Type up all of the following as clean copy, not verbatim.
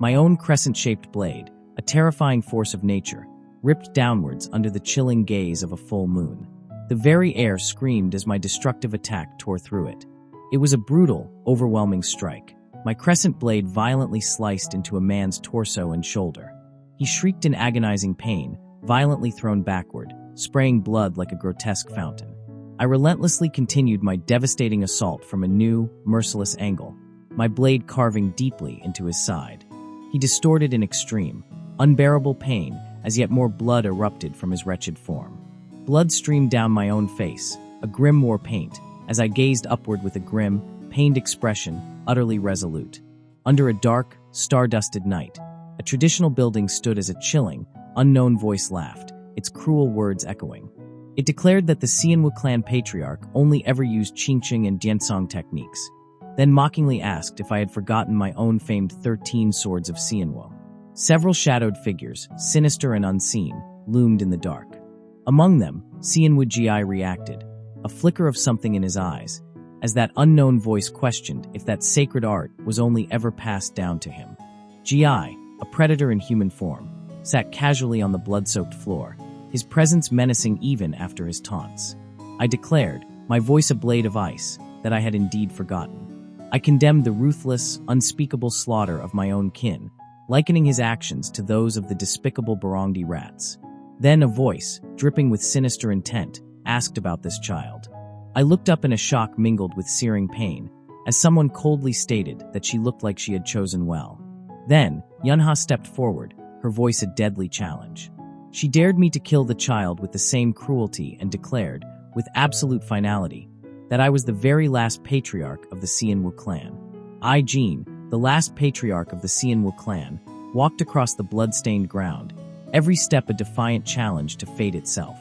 My own crescent-shaped blade, a terrifying force of nature, ripped downwards under the chilling gaze of a full moon. The very air screamed as my destructive attack tore through it. It was a brutal, overwhelming strike. My crescent blade violently sliced into a man's torso and shoulder. He shrieked in agonizing pain, violently thrown backward, spraying blood like a grotesque fountain. I relentlessly continued my devastating assault from a new, merciless angle, my blade carving deeply into his side. He distorted in extreme, unbearable pain as yet more blood erupted from his wretched form. Blood streamed down my own face, a grim war paint, as I gazed upward with a grim, pained expression, utterly resolute. Under a dark, star-dusted night, a traditional building stood as a chilling, unknown voice laughed, its cruel words echoing. It declared that the Xianwu clan patriarch only ever used Qingqing and Diansong techniques, then mockingly asked if I had forgotten my own famed 13 swords of Xianwu. Several shadowed figures, sinister and unseen, loomed in the dark. Among them, Xianwu Ji reacted, a flicker of something in his eyes, as that unknown voice questioned if that sacred art was only ever passed down to him. Ji, a predator in human form, sat casually on the blood-soaked floor, his presence menacing even after his taunts. I declared, my voice a blade of ice, that I had indeed forgotten. I condemned the ruthless, unspeakable slaughter of my own kin, likening his actions to those of the despicable Barongdi rats. Then a voice, dripping with sinister intent, asked about this child. I looked up in a shock mingled with searing pain, as someone coldly stated that she looked like she had chosen well. Then, Yunha stepped forward, her voice a deadly challenge. She dared me to kill the child with the same cruelty and declared, with absolute finality, that I was the very last patriarch of the Xianwu clan. I, Jin, the last patriarch of the Xianwu clan, walked across the blood-stained ground, every step a defiant challenge to fate itself.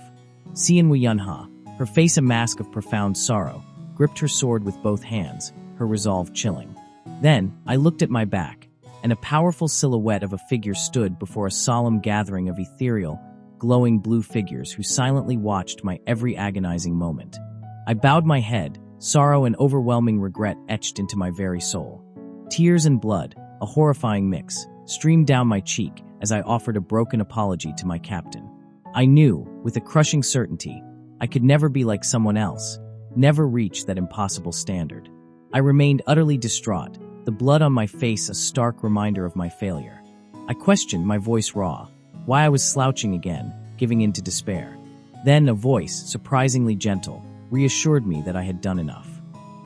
Xianwu Yunha, her face a mask of profound sorrow, gripped her sword with both hands, her resolve chilling. Then, I looked at my back, and a powerful silhouette of a figure stood before a solemn gathering of ethereal, glowing blue figures who silently watched my every agonizing moment. I bowed my head, sorrow and overwhelming regret etched into my very soul. Tears and blood, a horrifying mix, streamed down my cheek as I offered a broken apology to my captain. I knew, with a crushing certainty, I could never be like someone else, never reach that impossible standard. I remained utterly distraught, the blood on my face a stark reminder of my failure. I questioned, my voice raw, why I was slouching again, giving in to despair. Then a voice, surprisingly gentle, reassured me that I had done enough.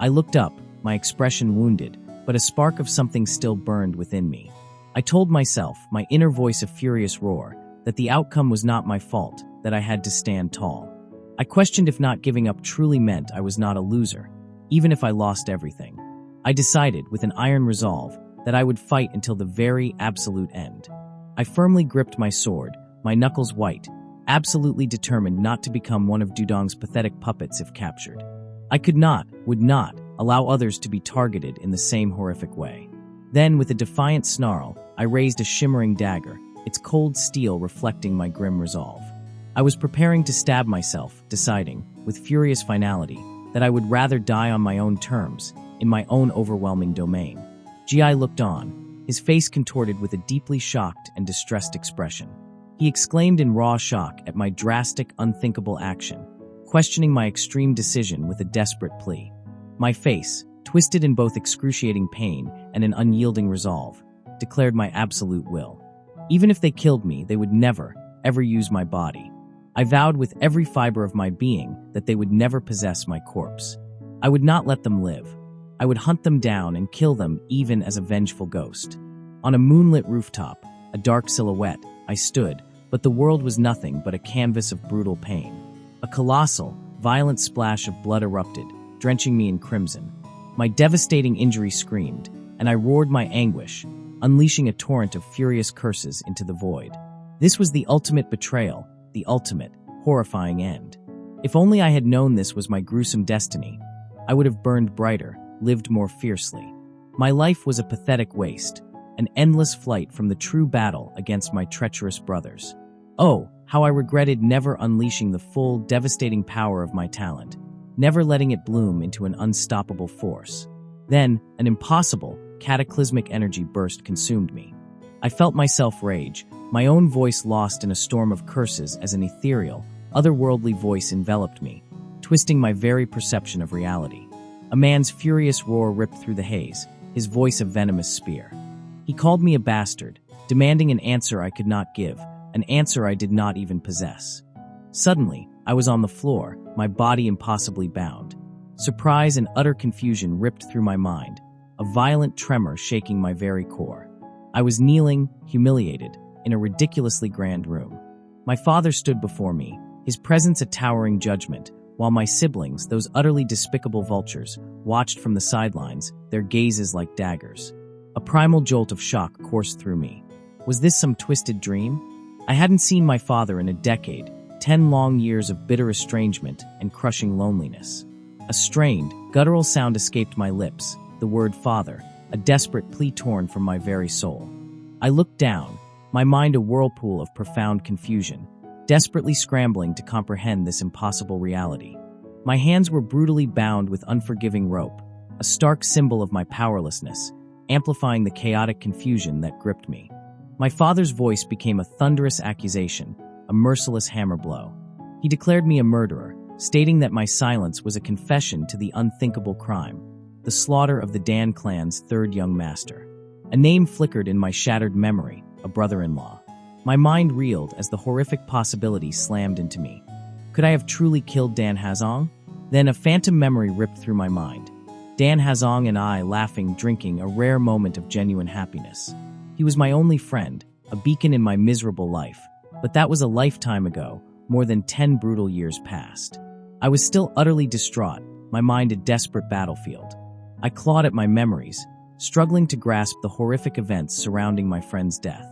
I looked up, my expression wounded, but a spark of something still burned within me. I told myself, my inner voice a furious roar, that the outcome was not my fault, that I had to stand tall. I questioned if not giving up truly meant I was not a loser, even if I lost everything. I decided, with an iron resolve, that I would fight until the very absolute end. I firmly gripped my sword, my knuckles white, absolutely determined not to become one of Dudong's pathetic puppets if captured. I could not, would not, allow others to be targeted in the same horrific way. Then, with a defiant snarl, I raised a shimmering dagger, its cold steel reflecting my grim resolve. I was preparing to stab myself, deciding, with furious finality, that I would rather die on my own terms, in my own overwhelming domain. Ji looked on, his face contorted with a deeply shocked and distressed expression. He exclaimed in raw shock at my drastic, unthinkable action, questioning my extreme decision with a desperate plea. My face, twisted in both excruciating pain and an unyielding resolve, declared my absolute will. Even if they killed me, they would never, ever use my body. I vowed with every fiber of my being that they would never possess my corpse. I would not let them live. I would hunt them down and kill them even as a vengeful ghost. On a moonlit rooftop, a dark silhouette, I stood, but the world was nothing but a canvas of brutal pain. A colossal, violent splash of blood erupted, drenching me in crimson. My devastating injury screamed, and I roared my anguish, unleashing a torrent of furious curses into the void. This was the ultimate betrayal, the ultimate, horrifying end. If only I had known this was my gruesome destiny, I would have burned brighter, lived more fiercely. My life was a pathetic waste, an endless flight from the true battle against my treacherous brothers. Oh, how I regretted never unleashing the full, devastating power of my talent, never letting it bloom into an unstoppable force. Then, an impossible, cataclysmic energy burst consumed me. I felt myself rage, my own voice lost in a storm of curses as an ethereal, otherworldly voice enveloped me, twisting my very perception of reality. A man's furious roar ripped through the haze, his voice a venomous spear. He called me a bastard, demanding an answer I could not give, an answer I did not even possess. Suddenly, I was on the floor, my body impossibly bound. Surprise and utter confusion ripped through my mind, a violent tremor shaking my very core. I was kneeling, humiliated, in a ridiculously grand room. My father stood before me, his presence a towering judgment, while my siblings, those utterly despicable vultures, watched from the sidelines, their gazes like daggers. A primal jolt of shock coursed through me. Was this some twisted dream? I hadn't seen my father in a decade, 10 long years of bitter estrangement and crushing loneliness. A strained, guttural sound escaped my lips, the word father, a desperate plea torn from my very soul. I looked down, my mind a whirlpool of profound confusion, desperately scrambling to comprehend this impossible reality. My hands were brutally bound with unforgiving rope, a stark symbol of my powerlessness, amplifying the chaotic confusion that gripped me. My father's voice became a thunderous accusation, a merciless hammer blow. He declared me a murderer, stating that my silence was a confession to the unthinkable crime, the slaughter of the Dan clan's third young master. A name flickered in my shattered memory, a brother-in-law. My mind reeled as the horrific possibility slammed into me. Could I have truly killed Dan Hazong? Then a phantom memory ripped through my mind. Dan Hazong and I laughing, drinking, a rare moment of genuine happiness. He was my only friend, a beacon in my miserable life. But that was a lifetime ago, more than 10 brutal years past. I was still utterly distraught, my mind a desperate battlefield. I clawed at my memories, struggling to grasp the horrific events surrounding my friend's death.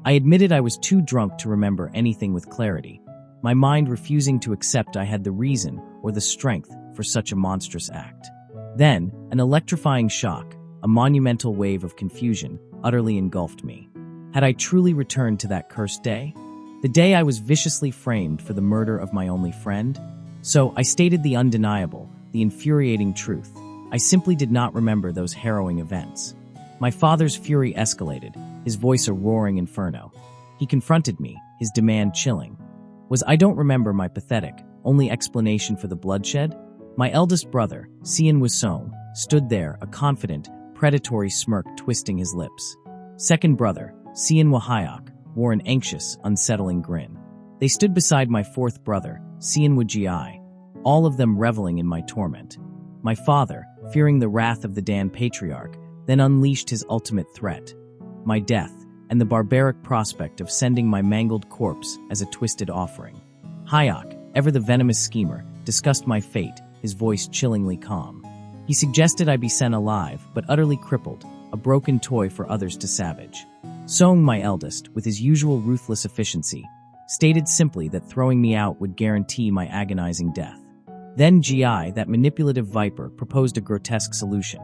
I admitted I was too drunk to remember anything with clarity, my mind refusing to accept I had the reason or the strength for such a monstrous act. Then, an electrifying shock, a monumental wave of confusion, utterly engulfed me. Had I truly returned to that cursed day? The day I was viciously framed for the murder of my only friend? So I stated the undeniable, the infuriating truth. I simply did not remember those harrowing events. My father's fury escalated, his voice a roaring inferno. He confronted me, his demand chilling. Was I don't remember my pathetic, only explanation for the bloodshed? My eldest brother, Sian Wisong, stood there, a confident, predatory smirk twisting his lips. Second brother, Sian Wahayok, wore an anxious, unsettling grin. They stood beside my fourth brother, Sian Wajiai, all of them reveling in my torment. My father, fearing the wrath of the Dan patriarch, then unleashed his ultimate threat, my death, and the barbaric prospect of sending my mangled corpse as a twisted offering. Hayok, ever the venomous schemer, discussed my fate, his voice chillingly calm. He suggested I be sent alive, but utterly crippled, a broken toy for others to savage. Song, my eldest, with his usual ruthless efficiency, stated simply that throwing me out would guarantee my agonizing death. Then Gi, that manipulative viper, proposed a grotesque solution.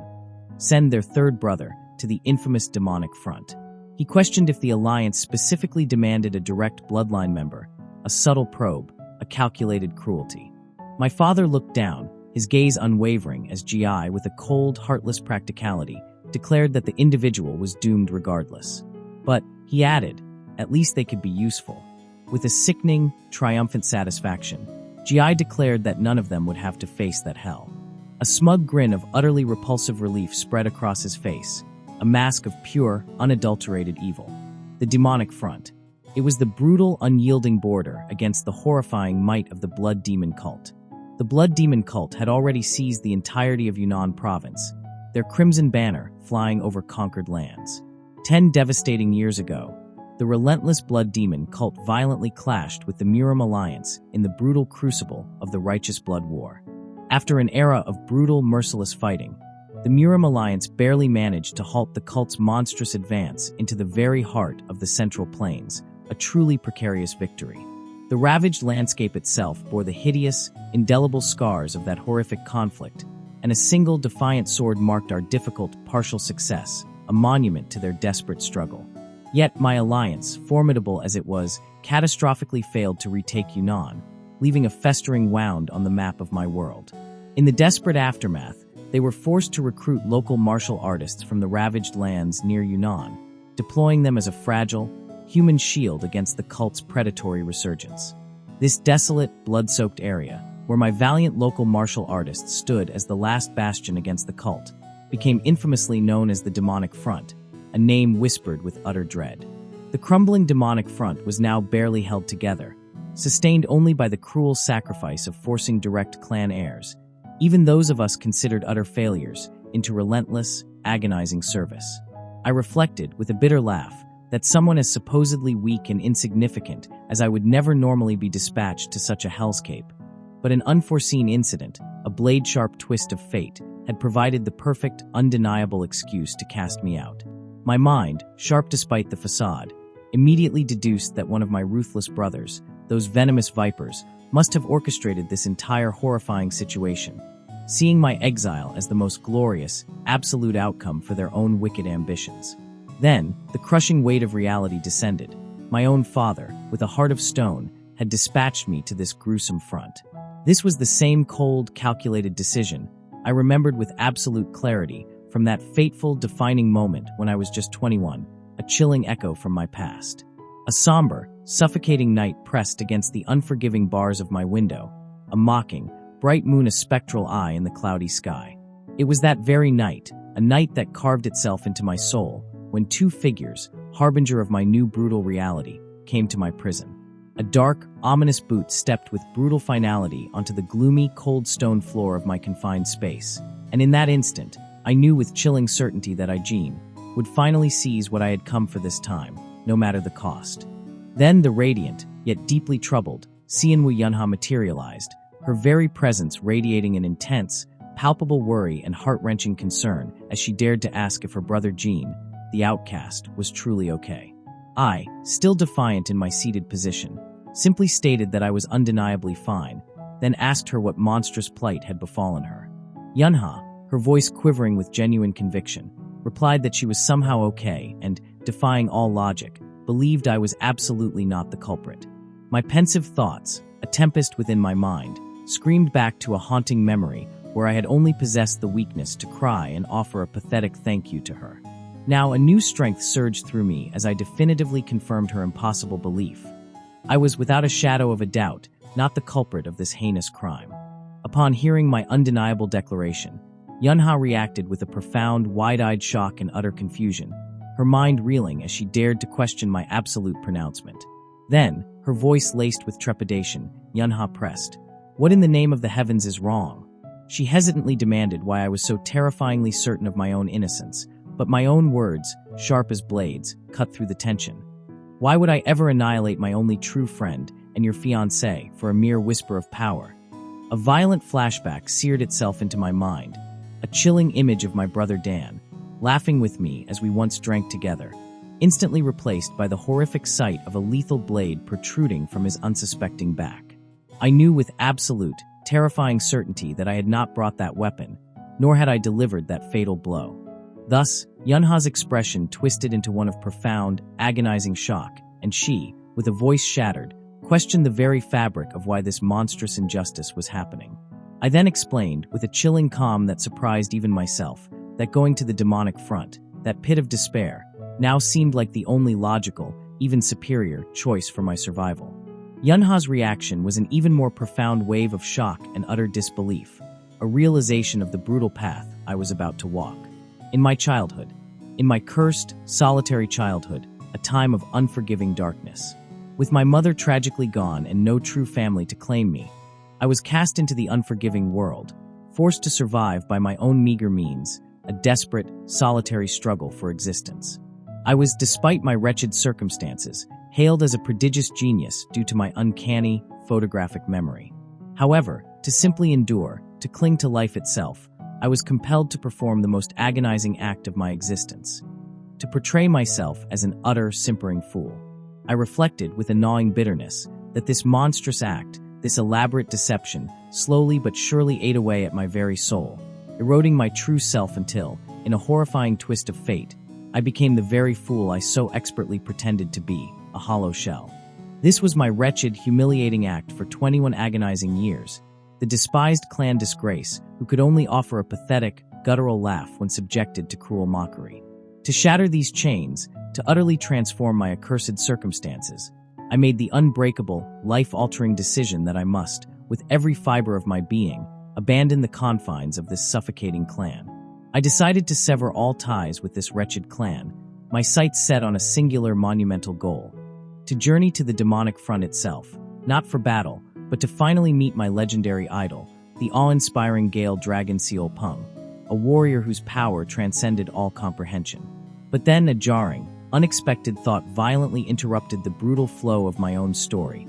Send their third brother to the infamous demonic front. He questioned if the alliance specifically demanded a direct bloodline member, a subtle probe, a calculated cruelty. My father looked down, his gaze unwavering as Gi, with a cold, heartless practicality, declared that the individual was doomed regardless. But, he added, at least they could be useful. With a sickening, triumphant satisfaction, Gi declared that none of them would have to face that hell. A smug grin of utterly repulsive relief spread across his face, a mask of pure, unadulterated evil. The demonic front. It was the brutal, unyielding border against the horrifying might of the Blood Demon cult. The Blood Demon cult had already seized the entirety of Yunnan province, their crimson banner flying over conquered lands. 10 devastating years ago, the relentless Blood Demon cult violently clashed with the Murim Alliance in the brutal crucible of the Righteous Blood War. After an era of brutal, merciless fighting, the Murim Alliance barely managed to halt the cult's monstrous advance into the very heart of the Central Plains, a truly precarious victory. The ravaged landscape itself bore the hideous, indelible scars of that horrific conflict, and a single defiant sword marked our difficult, partial success, a monument to their desperate struggle. Yet my alliance, formidable as it was, catastrophically failed to retake Yunnan, leaving a festering wound on the map of my world. In the desperate aftermath, they were forced to recruit local martial artists from the ravaged lands near Yunnan, deploying them as a fragile, human shield against the cult's predatory resurgence. This desolate, blood-soaked area, where my valiant local martial artists stood as the last bastion against the cult, became infamously known as the Demonic Front, a name whispered with utter dread. The crumbling demonic front was now barely held together, sustained only by the cruel sacrifice of forcing direct clan heirs, even those of us considered utter failures, into relentless, agonizing service. I reflected, with a bitter laugh, that someone as supposedly weak and insignificant as I would never normally be dispatched to such a hellscape. But an unforeseen incident, a blade-sharp twist of fate, had provided the perfect, undeniable excuse to cast me out. My mind, sharp despite the facade, immediately deduced that one of my ruthless brothers, those venomous vipers, must have orchestrated this entire horrifying situation, seeing my exile as the most glorious, absolute outcome for their own wicked ambitions. Then, the crushing weight of reality descended. My own father, with a heart of stone, had dispatched me to this gruesome front. This was the same cold, calculated decision I remembered with absolute clarity from that fateful, defining moment when I was just 21, a chilling echo from my past. A somber, suffocating night pressed against the unforgiving bars of my window, a mocking, bright moon a spectral eye in the cloudy sky. It was that very night, a night that carved itself into my soul, when two figures, harbinger of my new brutal reality, came to my prison. A dark, ominous boot stepped with brutal finality onto the gloomy, cold stone floor of my confined space, and in that instant, I knew with chilling certainty that Jean would finally seize what I had come for this time, no matter the cost. Then the radiant, yet deeply troubled, Sianwu Yunha materialized, her very presence radiating an intense, palpable worry and heart-wrenching concern as she dared to ask if her brother Jean, the outcast, was truly okay. I, still defiant in my seated position, simply stated that I was undeniably fine, then asked her what monstrous plight had befallen her. Yunha, her voice quivering with genuine conviction, replied that she was somehow okay and, defying all logic, believed I was absolutely not the culprit. My pensive thoughts, a tempest within my mind, screamed back to a haunting memory where I had only possessed the weakness to cry and offer a pathetic thank you to her. Now a new strength surged through me as I definitively confirmed her impossible belief. I was without a shadow of a doubt not the culprit of this heinous crime. Upon hearing my undeniable declaration, Yunha reacted with a profound, wide-eyed shock and utter confusion, her mind reeling as she dared to question my absolute pronouncement. Then, her voice laced with trepidation, Yunha pressed, "What in the name of the heavens is wrong?" She hesitantly demanded why I was so terrifyingly certain of my own innocence, but my own words, sharp as blades, cut through the tension. Why would I ever annihilate my only true friend and your fiancé for a mere whisper of power? A violent flashback seared itself into my mind, a chilling image of my brother Dan, laughing with me as we once drank together, instantly replaced by the horrific sight of a lethal blade protruding from his unsuspecting back. I knew with absolute, terrifying certainty that I had not brought that weapon, nor had I delivered that fatal blow. Thus, Yunha's expression twisted into one of profound, agonizing shock, and she, with a voice shattered, questioned the very fabric of why this monstrous injustice was happening. I then explained, with a chilling calm that surprised even myself, that going to the demonic front, that pit of despair, now seemed like the only logical, even superior, choice for my survival. Yunha's reaction was an even more profound wave of shock and utter disbelief, a realization of the brutal path I was about to walk. In my childhood, in my cursed, solitary childhood, a time of unforgiving darkness, with my mother tragically gone and no true family to claim me, I was cast into the unforgiving world, forced to survive by my own meager means, a desperate, solitary struggle for existence. I was, despite my wretched circumstances, hailed as a prodigious genius due to my uncanny, photographic memory. However, to simply endure, to cling to life itself, I was compelled to perform the most agonizing act of my existence, to portray myself as an utter, simpering fool. I reflected with a gnawing bitterness that this monstrous act, this elaborate deception, slowly but surely ate away at my very soul, eroding my true self until, in a horrifying twist of fate, I became the very fool I so expertly pretended to be, a hollow shell. This was my wretched, humiliating act for 21 agonizing years, the despised clan disgrace who could only offer a pathetic, guttural laugh when subjected to cruel mockery. To shatter these chains, to utterly transform my accursed circumstances. I made the unbreakable, life-altering decision that I must, with every fiber of my being, abandon the confines of this suffocating clan. I decided to sever all ties with this wretched clan, my sights set on a singular monumental goal: to journey to the demonic front itself, not for battle, but to finally meet my legendary idol, the awe-inspiring Gale Dragon Seal Pung, a warrior whose power transcended all comprehension. But then a jarring, unexpected thought violently interrupted the brutal flow of my own story,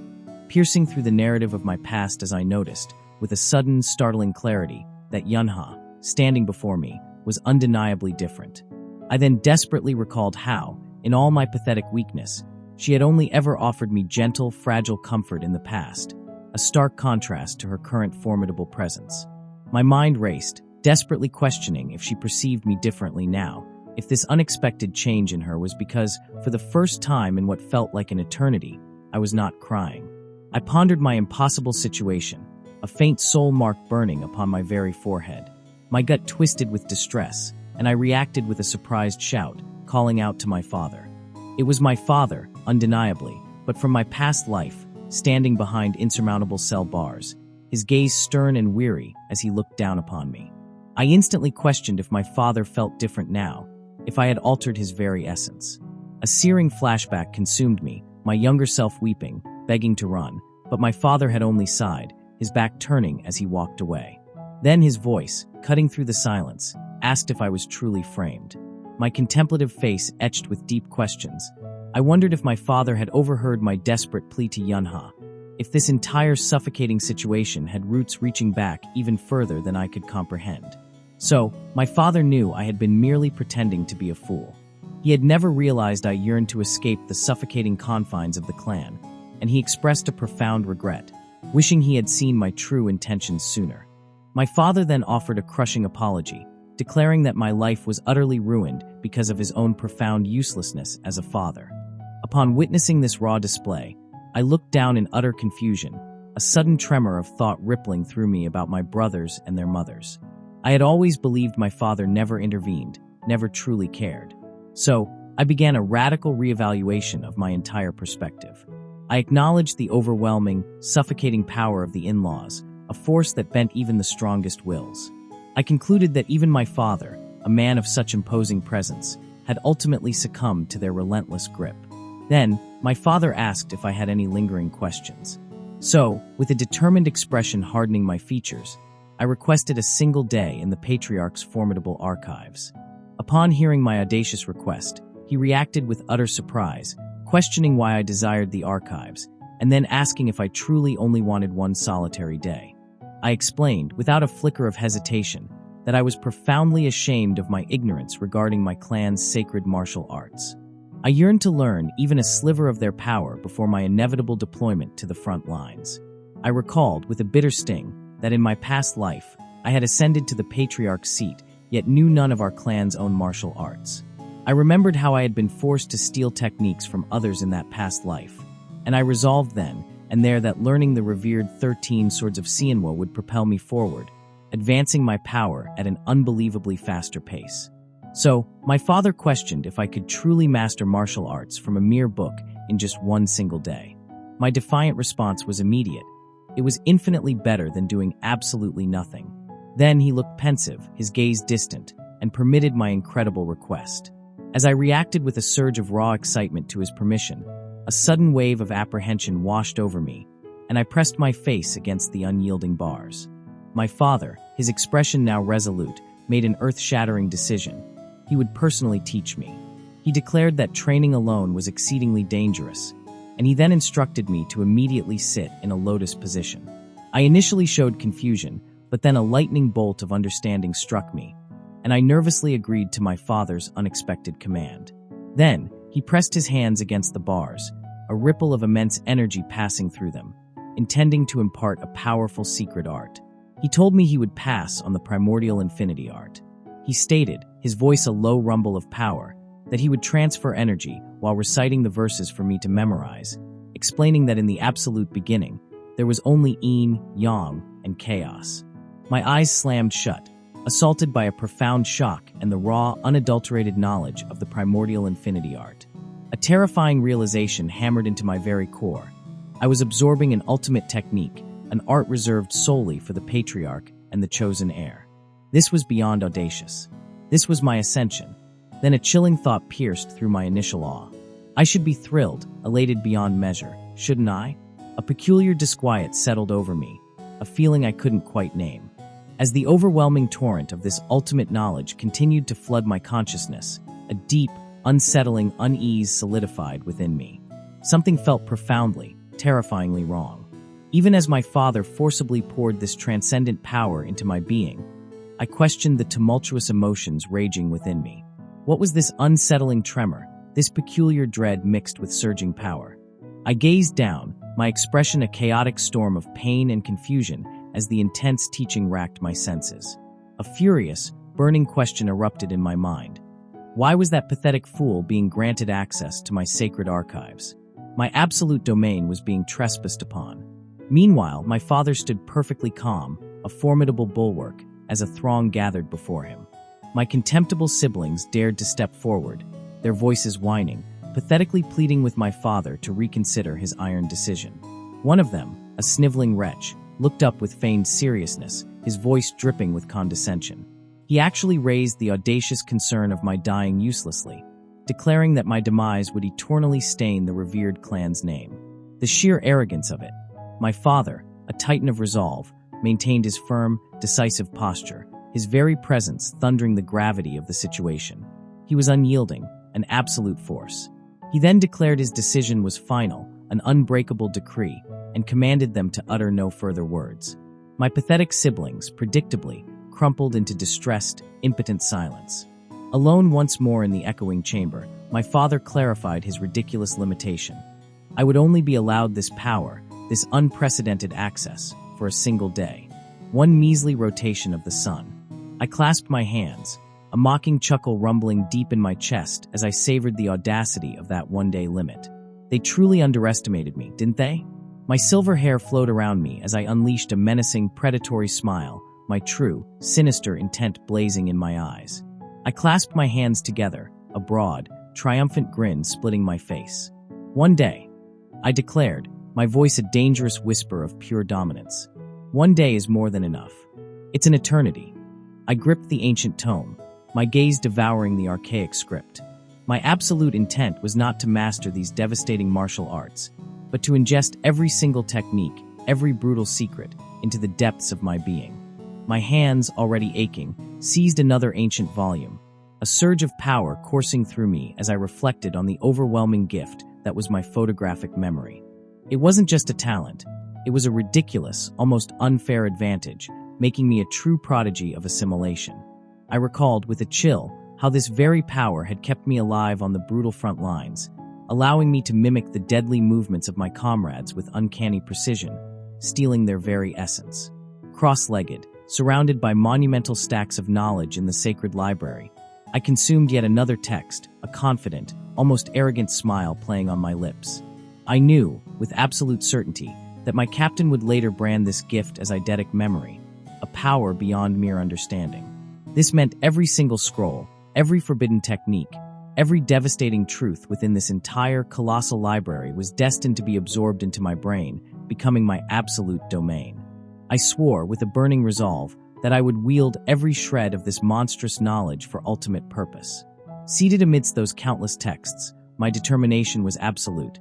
piercing through the narrative of my past as I noticed, with a sudden, startling clarity, that Yunha, standing before me, was undeniably different. I then desperately recalled how, in all my pathetic weakness, she had only ever offered me gentle, fragile comfort in the past, a stark contrast to her current formidable presence. My mind raced, desperately questioning if she perceived me differently now, if this unexpected change in her was because, for the first time in what felt like an eternity, I was not crying. I pondered my impossible situation, a faint soul mark burning upon my very forehead. My gut twisted with distress, and I reacted with a surprised shout, calling out to my father. It was my father, undeniably, but from my past life, standing behind insurmountable cell bars, his gaze stern and weary as he looked down upon me. I instantly questioned if my father felt different now, if I had altered his very essence. A searing flashback consumed me, my younger self weeping, begging to run, but my father had only sighed, his back turning as he walked away. Then his voice, cutting through the silence, asked if I was truly framed. My contemplative face etched with deep questions. I wondered if my father had overheard my desperate plea to Yunha, if this entire suffocating situation had roots reaching back even further than I could comprehend. So, my father knew I had been merely pretending to be a fool. He had never realized I yearned to escape the suffocating confines of the clan, and he expressed a profound regret, wishing he had seen my true intentions sooner. My father then offered a crushing apology, declaring that my life was utterly ruined because of his own profound uselessness as a father. Upon witnessing this raw display, I looked down in utter confusion, a sudden tremor of thought rippling through me about my brothers and their mothers. I had always believed my father never intervened, never truly cared. So, I began a radical reevaluation of my entire perspective. I acknowledged the overwhelming, suffocating power of the in-laws, a force that bent even the strongest wills. I concluded that even my father, a man of such imposing presence, had ultimately succumbed to their relentless grip. Then, my father asked if I had any lingering questions. So, with a determined expression hardening my features, I requested a single day in the patriarch's formidable archives. Upon hearing my audacious request, he reacted with utter surprise, questioning why I desired the archives, and then asking if I truly only wanted one solitary day. I explained, without a flicker of hesitation, that I was profoundly ashamed of my ignorance regarding my clan's sacred martial arts. I yearned to learn even a sliver of their power before my inevitable deployment to the front lines. I recalled, with a bitter sting, that in my past life, I had ascended to the patriarch's seat, yet knew none of our clan's own martial arts. I remembered how I had been forced to steal techniques from others in that past life, and I resolved then and there that learning the revered 13 Swords of Sianwa would propel me forward, advancing my power at an unbelievably faster pace. So, my father questioned if I could truly master martial arts from a mere book in just one single day. My defiant response was immediate. It was infinitely better than doing absolutely nothing. Then he looked pensive, his gaze distant, and permitted my incredible request. As I reacted with a surge of raw excitement to his permission, a sudden wave of apprehension washed over me, and I pressed my face against the unyielding bars. My father, his expression now resolute, made an earth-shattering decision. He would personally teach me. He declared that training alone was exceedingly dangerous, and he then instructed me to immediately sit in a lotus position. I initially showed confusion, but then a lightning bolt of understanding struck me, and I nervously agreed to my father's unexpected command. Then, he pressed his hands against the bars, a ripple of immense energy passing through them, intending to impart a powerful secret art. He told me he would pass on the primordial infinity art. He stated, his voice a low rumble of power, that he would transfer energy while reciting the verses for me to memorize, explaining that in the absolute beginning, there was only yin, yang, and chaos. My eyes slammed shut, assaulted by a profound shock and the raw, unadulterated knowledge of the primordial infinity art. A terrifying realization hammered into my very core. I was absorbing an ultimate technique, an art reserved solely for the patriarch and the chosen heir. This was beyond audacious. This was my ascension. Then a chilling thought pierced through my initial awe. I should be thrilled, elated beyond measure, shouldn't I? A peculiar disquiet settled over me, a feeling I couldn't quite name. As the overwhelming torrent of this ultimate knowledge continued to flood my consciousness, a deep, unsettling unease solidified within me. Something felt profoundly, terrifyingly wrong. Even as my father forcibly poured this transcendent power into my being, I questioned the tumultuous emotions raging within me. What was this unsettling tremor, this peculiar dread mixed with surging power? I gazed down, my expression a chaotic storm of pain and confusion as the intense teaching racked my senses. A furious, burning question erupted in my mind. Why was that pathetic fool being granted access to my sacred archives? My absolute domain was being trespassed upon. Meanwhile, my father stood perfectly calm, a formidable bulwark, as a throng gathered before him. My contemptible siblings dared to step forward, their voices whining, pathetically pleading with my father to reconsider his iron decision. One of them, a sniveling wretch, looked up with feigned seriousness, his voice dripping with condescension. He actually raised the audacious concern of my dying uselessly, declaring that my demise would eternally stain the revered clan's name. The sheer arrogance of it. My father, a titan of resolve, maintained his firm, decisive posture, his very presence thundering the gravity of the situation. He was unyielding, an absolute force. He then declared his decision was final, an unbreakable decree, and commanded them to utter no further words. My pathetic siblings, predictably, crumpled into distressed, impotent silence. Alone once more in the echoing chamber, my father clarified his ridiculous limitation. I would only be allowed this power, this unprecedented access, for a single day. One measly rotation of the sun. I clasped my hands, a mocking chuckle rumbling deep in my chest as I savored the audacity of that one-day limit. They truly underestimated me, didn't they? My silver hair flowed around me as I unleashed a menacing, predatory smile, my true, sinister intent blazing in my eyes. I clasped my hands together, a broad, triumphant grin splitting my face. One day, I declared, my voice a dangerous whisper of pure dominance. One day is more than enough. It's an eternity. I gripped the ancient tome, my gaze devouring the archaic script. My absolute intent was not to master these devastating martial arts, but to ingest every single technique, every brutal secret, into the depths of my being. My hands, already aching, seized another ancient volume, a surge of power coursing through me as I reflected on the overwhelming gift that was my photographic memory. It wasn't just a talent, it was a ridiculous, almost unfair advantage, making me a true prodigy of assimilation. I recalled with a chill how this very power had kept me alive on the brutal front lines, allowing me to mimic the deadly movements of my comrades with uncanny precision, stealing their very essence. Cross-legged, surrounded by monumental stacks of knowledge in the sacred library, I consumed yet another text, a confident, almost arrogant smile playing on my lips. I knew, with absolute certainty, that my captain would later brand this gift as eidetic memory, a power beyond mere understanding. This meant every single scroll, every forbidden technique, every devastating truth within this entire colossal library was destined to be absorbed into my brain, becoming my absolute domain. I swore with a burning resolve that I would wield every shred of this monstrous knowledge for ultimate purpose. Seated amidst those countless texts, my determination was absolute.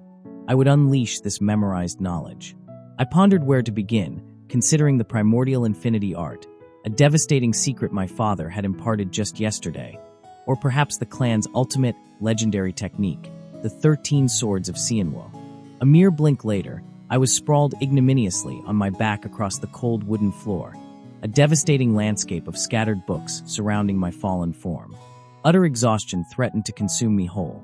I would unleash this memorized knowledge. I pondered where to begin, considering the primordial infinity art, a devastating secret my father had imparted just yesterday, or perhaps the clan's ultimate, legendary technique, the 13 Swords of Sianwo. A mere blink later, I was sprawled ignominiously on my back across the cold wooden floor, a devastating landscape of scattered books surrounding my fallen form. Utter exhaustion threatened to consume me whole.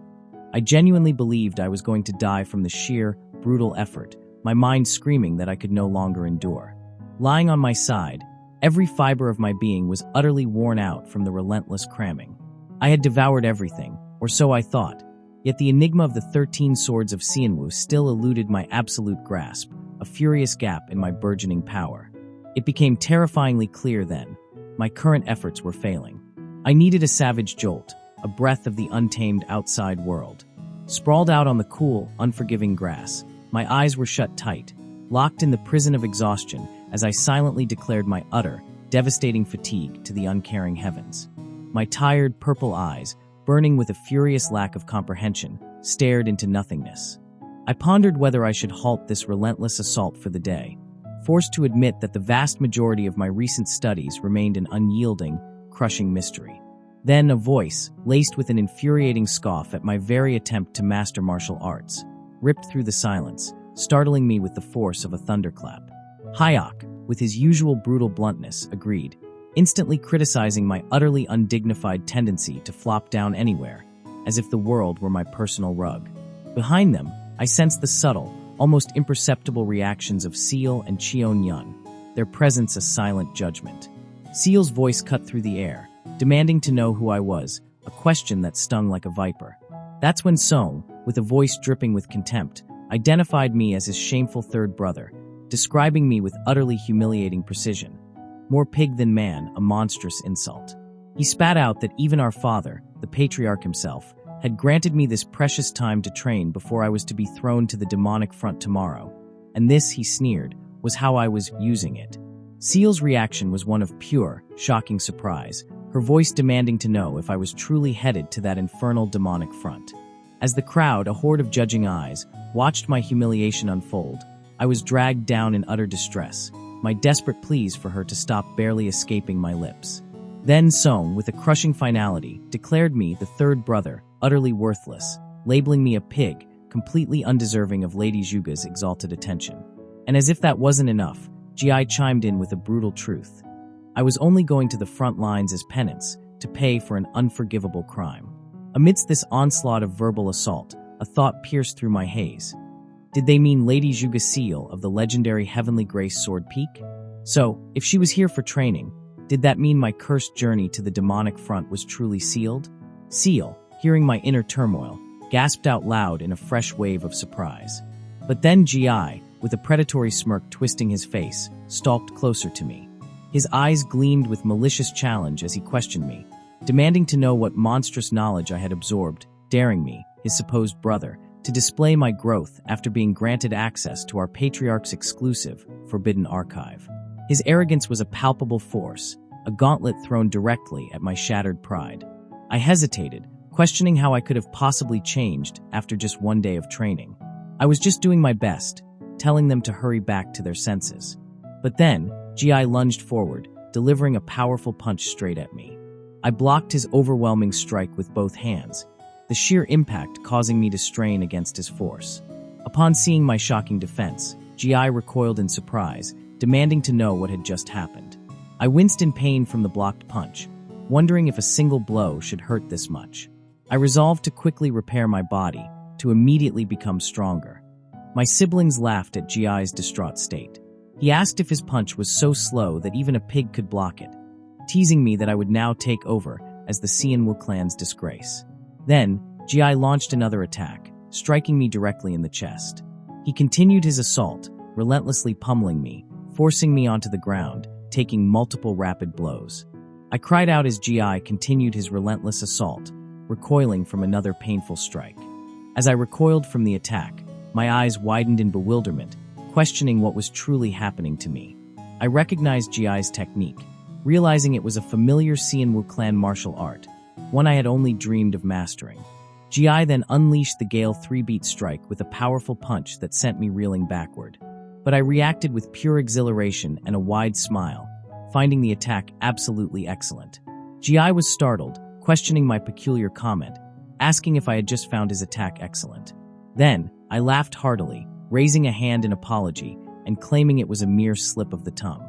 I genuinely believed I was going to die from the sheer, brutal effort, my mind screaming that I could no longer endure. Lying on my side, every fiber of my being was utterly worn out from the relentless cramming. I had devoured everything, or so I thought, yet the enigma of the 13 Swords of Sianwu still eluded my absolute grasp, a furious gap in my burgeoning power. It became terrifyingly clear then, my current efforts were failing. I needed a savage jolt, a breath of the untamed outside world. sprawled out on the cool, unforgiving grass. My eyes were shut tight, locked in the prison of exhaustion as I silently declared my utter, devastating fatigue to the uncaring heavens. My tired, purple eyes, burning with a furious lack of comprehension, stared into nothingness. I pondered whether I should halt this relentless assault for the day, forced to admit that the vast majority of my recent studies remained an unyielding, crushing mystery. Then a voice, laced with an infuriating scoff at my very attempt to master martial arts, ripped through the silence, startling me with the force of a thunderclap. Hayek, with his usual brutal bluntness, agreed, instantly criticizing my utterly undignified tendency to flop down anywhere, as if the world were my personal rug. Behind them, I sensed the subtle, almost imperceptible reactions of Seal and Cheon Yun, their presence a silent judgment. Seal's voice cut through the air, demanding to know who I was, a question that stung like a viper. That's when Song, with a voice dripping with contempt, identified me as his shameful third brother, describing me with utterly humiliating precision. More pig than man, a monstrous insult. He spat out that even our father, the patriarch himself, had granted me this precious time to train before I was to be thrown to the demonic front tomorrow. And this, he sneered, was how I was using it. Seal's reaction was one of pure, shocking surprise, her voice demanding to know if I was truly headed to that infernal demonic front. As the crowd, a horde of judging eyes, watched my humiliation unfold, I was dragged down in utter distress, my desperate pleas for her to stop barely escaping my lips. Then Song, with a crushing finality, declared me the third brother, utterly worthless, labeling me a pig, completely undeserving of Lady Zhuge's exalted attention. And as if that wasn't enough, Ji chimed in with a brutal truth. I was only going to the front lines as penance, to pay for an unforgivable crime. Amidst this onslaught of verbal assault, a thought pierced through my haze. Did they mean Lady Zhuge Seal of the legendary Heavenly Grace Sword Peak? So, if she was here for training, did that mean my cursed journey to the demonic front was truly sealed? Seal, hearing my inner turmoil, gasped out loud in a fresh wave of surprise. But then Ji, with a predatory smirk twisting his face, stalked closer to me. His eyes gleamed with malicious challenge as he questioned me, demanding to know what monstrous knowledge I had absorbed, daring me, his supposed brother, to display my growth after being granted access to our patriarch's exclusive, forbidden archive. His arrogance was a palpable force, a gauntlet thrown directly at my shattered pride. I hesitated, questioning how I could have possibly changed after just one day of training. I was just doing my best, telling them to hurry back to their senses. But then, Ji lunged forward, delivering a powerful punch straight at me. I blocked his overwhelming strike with both hands, the sheer impact causing me to strain against his force. Upon seeing my shocking defense, Ji recoiled in surprise, demanding to know what had just happened. I winced in pain from the blocked punch, wondering if a single blow should hurt this much. I resolved to quickly repair my body, to immediately become stronger. My siblings laughed at Ji's distraught state. He asked if his punch was so slow that even a pig could block it, teasing me that I would now take over as the Xianwu clan's disgrace. Then, Ji launched another attack, striking me directly in the chest. He continued his assault, relentlessly pummeling me, forcing me onto the ground, taking multiple rapid blows. I cried out as Ji continued his relentless assault, recoiling from another painful strike. As I recoiled from the attack, my eyes widened in bewilderment, questioning what was truly happening to me. I recognized Ji's technique, realizing it was a familiar Xianwu clan martial art, one I had only dreamed of mastering. Ji then unleashed the Gale 3-beat strike with a powerful punch that sent me reeling backward. But I reacted with pure exhilaration and a wide smile, finding the attack absolutely excellent. Ji was startled, questioning my peculiar comment, asking if I had just found his attack excellent. Then, I laughed heartily, raising a hand in apology and claiming it was a mere slip of the tongue.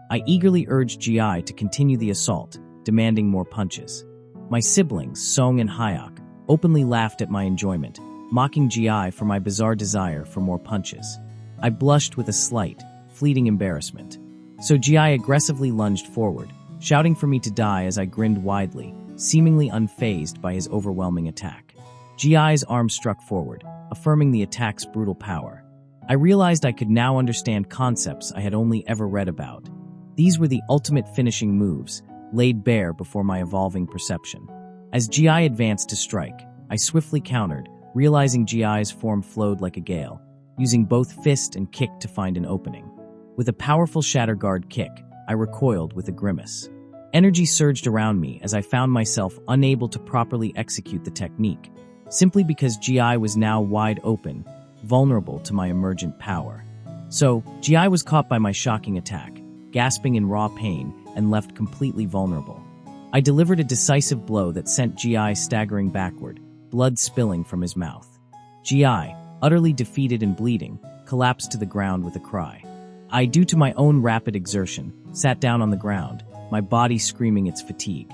I eagerly urged Ji to continue the assault, demanding more punches. My siblings, Song and Hayek, openly laughed at my enjoyment, mocking Ji for my bizarre desire for more punches. I blushed with a slight, fleeting embarrassment. So Ji aggressively lunged forward, shouting for me to die as I grinned widely, seemingly unfazed by his overwhelming attack. Ji's arm struck forward, affirming the attack's brutal power. I realized I could now understand concepts I had only ever read about. These were the ultimate finishing moves, laid bare before my evolving perception. As Ji advanced to strike, I swiftly countered, realizing Ji's form flowed like a gale, using both fist and kick to find an opening. With a powerful Shatter Guard kick, I recoiled with a grimace. Energy surged around me as I found myself unable to properly execute the technique, simply because Ji was now wide open, vulnerable to my emergent power. So, Ji was caught by my shocking attack, gasping in raw pain and left completely vulnerable. I delivered a decisive blow that sent Ji staggering backward, blood spilling from his mouth. Ji, utterly defeated and bleeding, collapsed to the ground with a cry. I, due to my own rapid exertion, sat down on the ground, my body screaming its fatigue.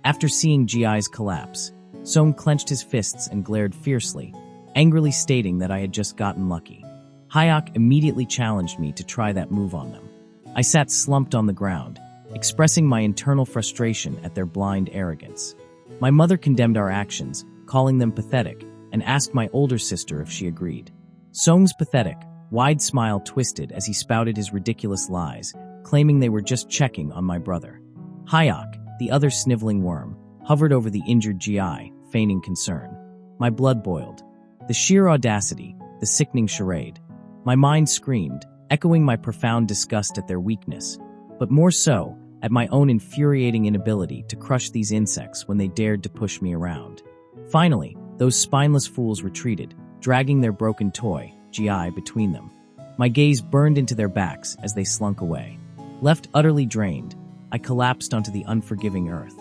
After seeing Ji's collapse, Song clenched his fists and glared fiercely, angrily stating that I had just gotten lucky. Hayek immediately challenged me to try that move on them. I sat slumped on the ground, expressing my internal frustration at their blind arrogance. My mother condemned our actions, calling them pathetic, and asked my older sister if she agreed. Song's pathetic, wide smile twisted as he spouted his ridiculous lies, claiming they were just checking on my brother. Hayek, the other sniveling worm, hovered over the injured Ji, feigning concern. My blood boiled. The sheer audacity, the sickening charade. My mind screamed, echoing my profound disgust at their weakness, but more so, at my own infuriating inability to crush these insects when they dared to push me around. Finally, those spineless fools retreated, dragging their broken toy, Ji, between them. My gaze burned into their backs as they slunk away. Left utterly drained, I collapsed onto the unforgiving earth.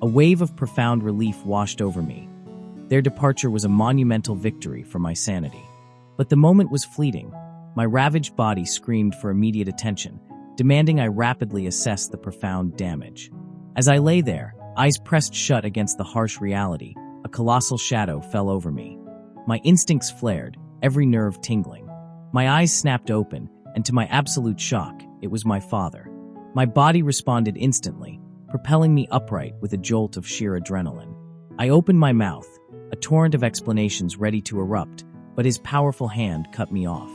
A wave of profound relief washed over me. Their departure was a monumental victory for my sanity. But the moment was fleeting. My ravaged body screamed for immediate attention, demanding I rapidly assess the profound damage. As I lay there, eyes pressed shut against the harsh reality, a colossal shadow fell over me. My instincts flared, every nerve tingling. My eyes snapped open, and to my absolute shock, it was my father. My body responded instantly, propelling me upright with a jolt of sheer adrenaline. I opened my mouth, a torrent of explanations ready to erupt, but his powerful hand cut me off.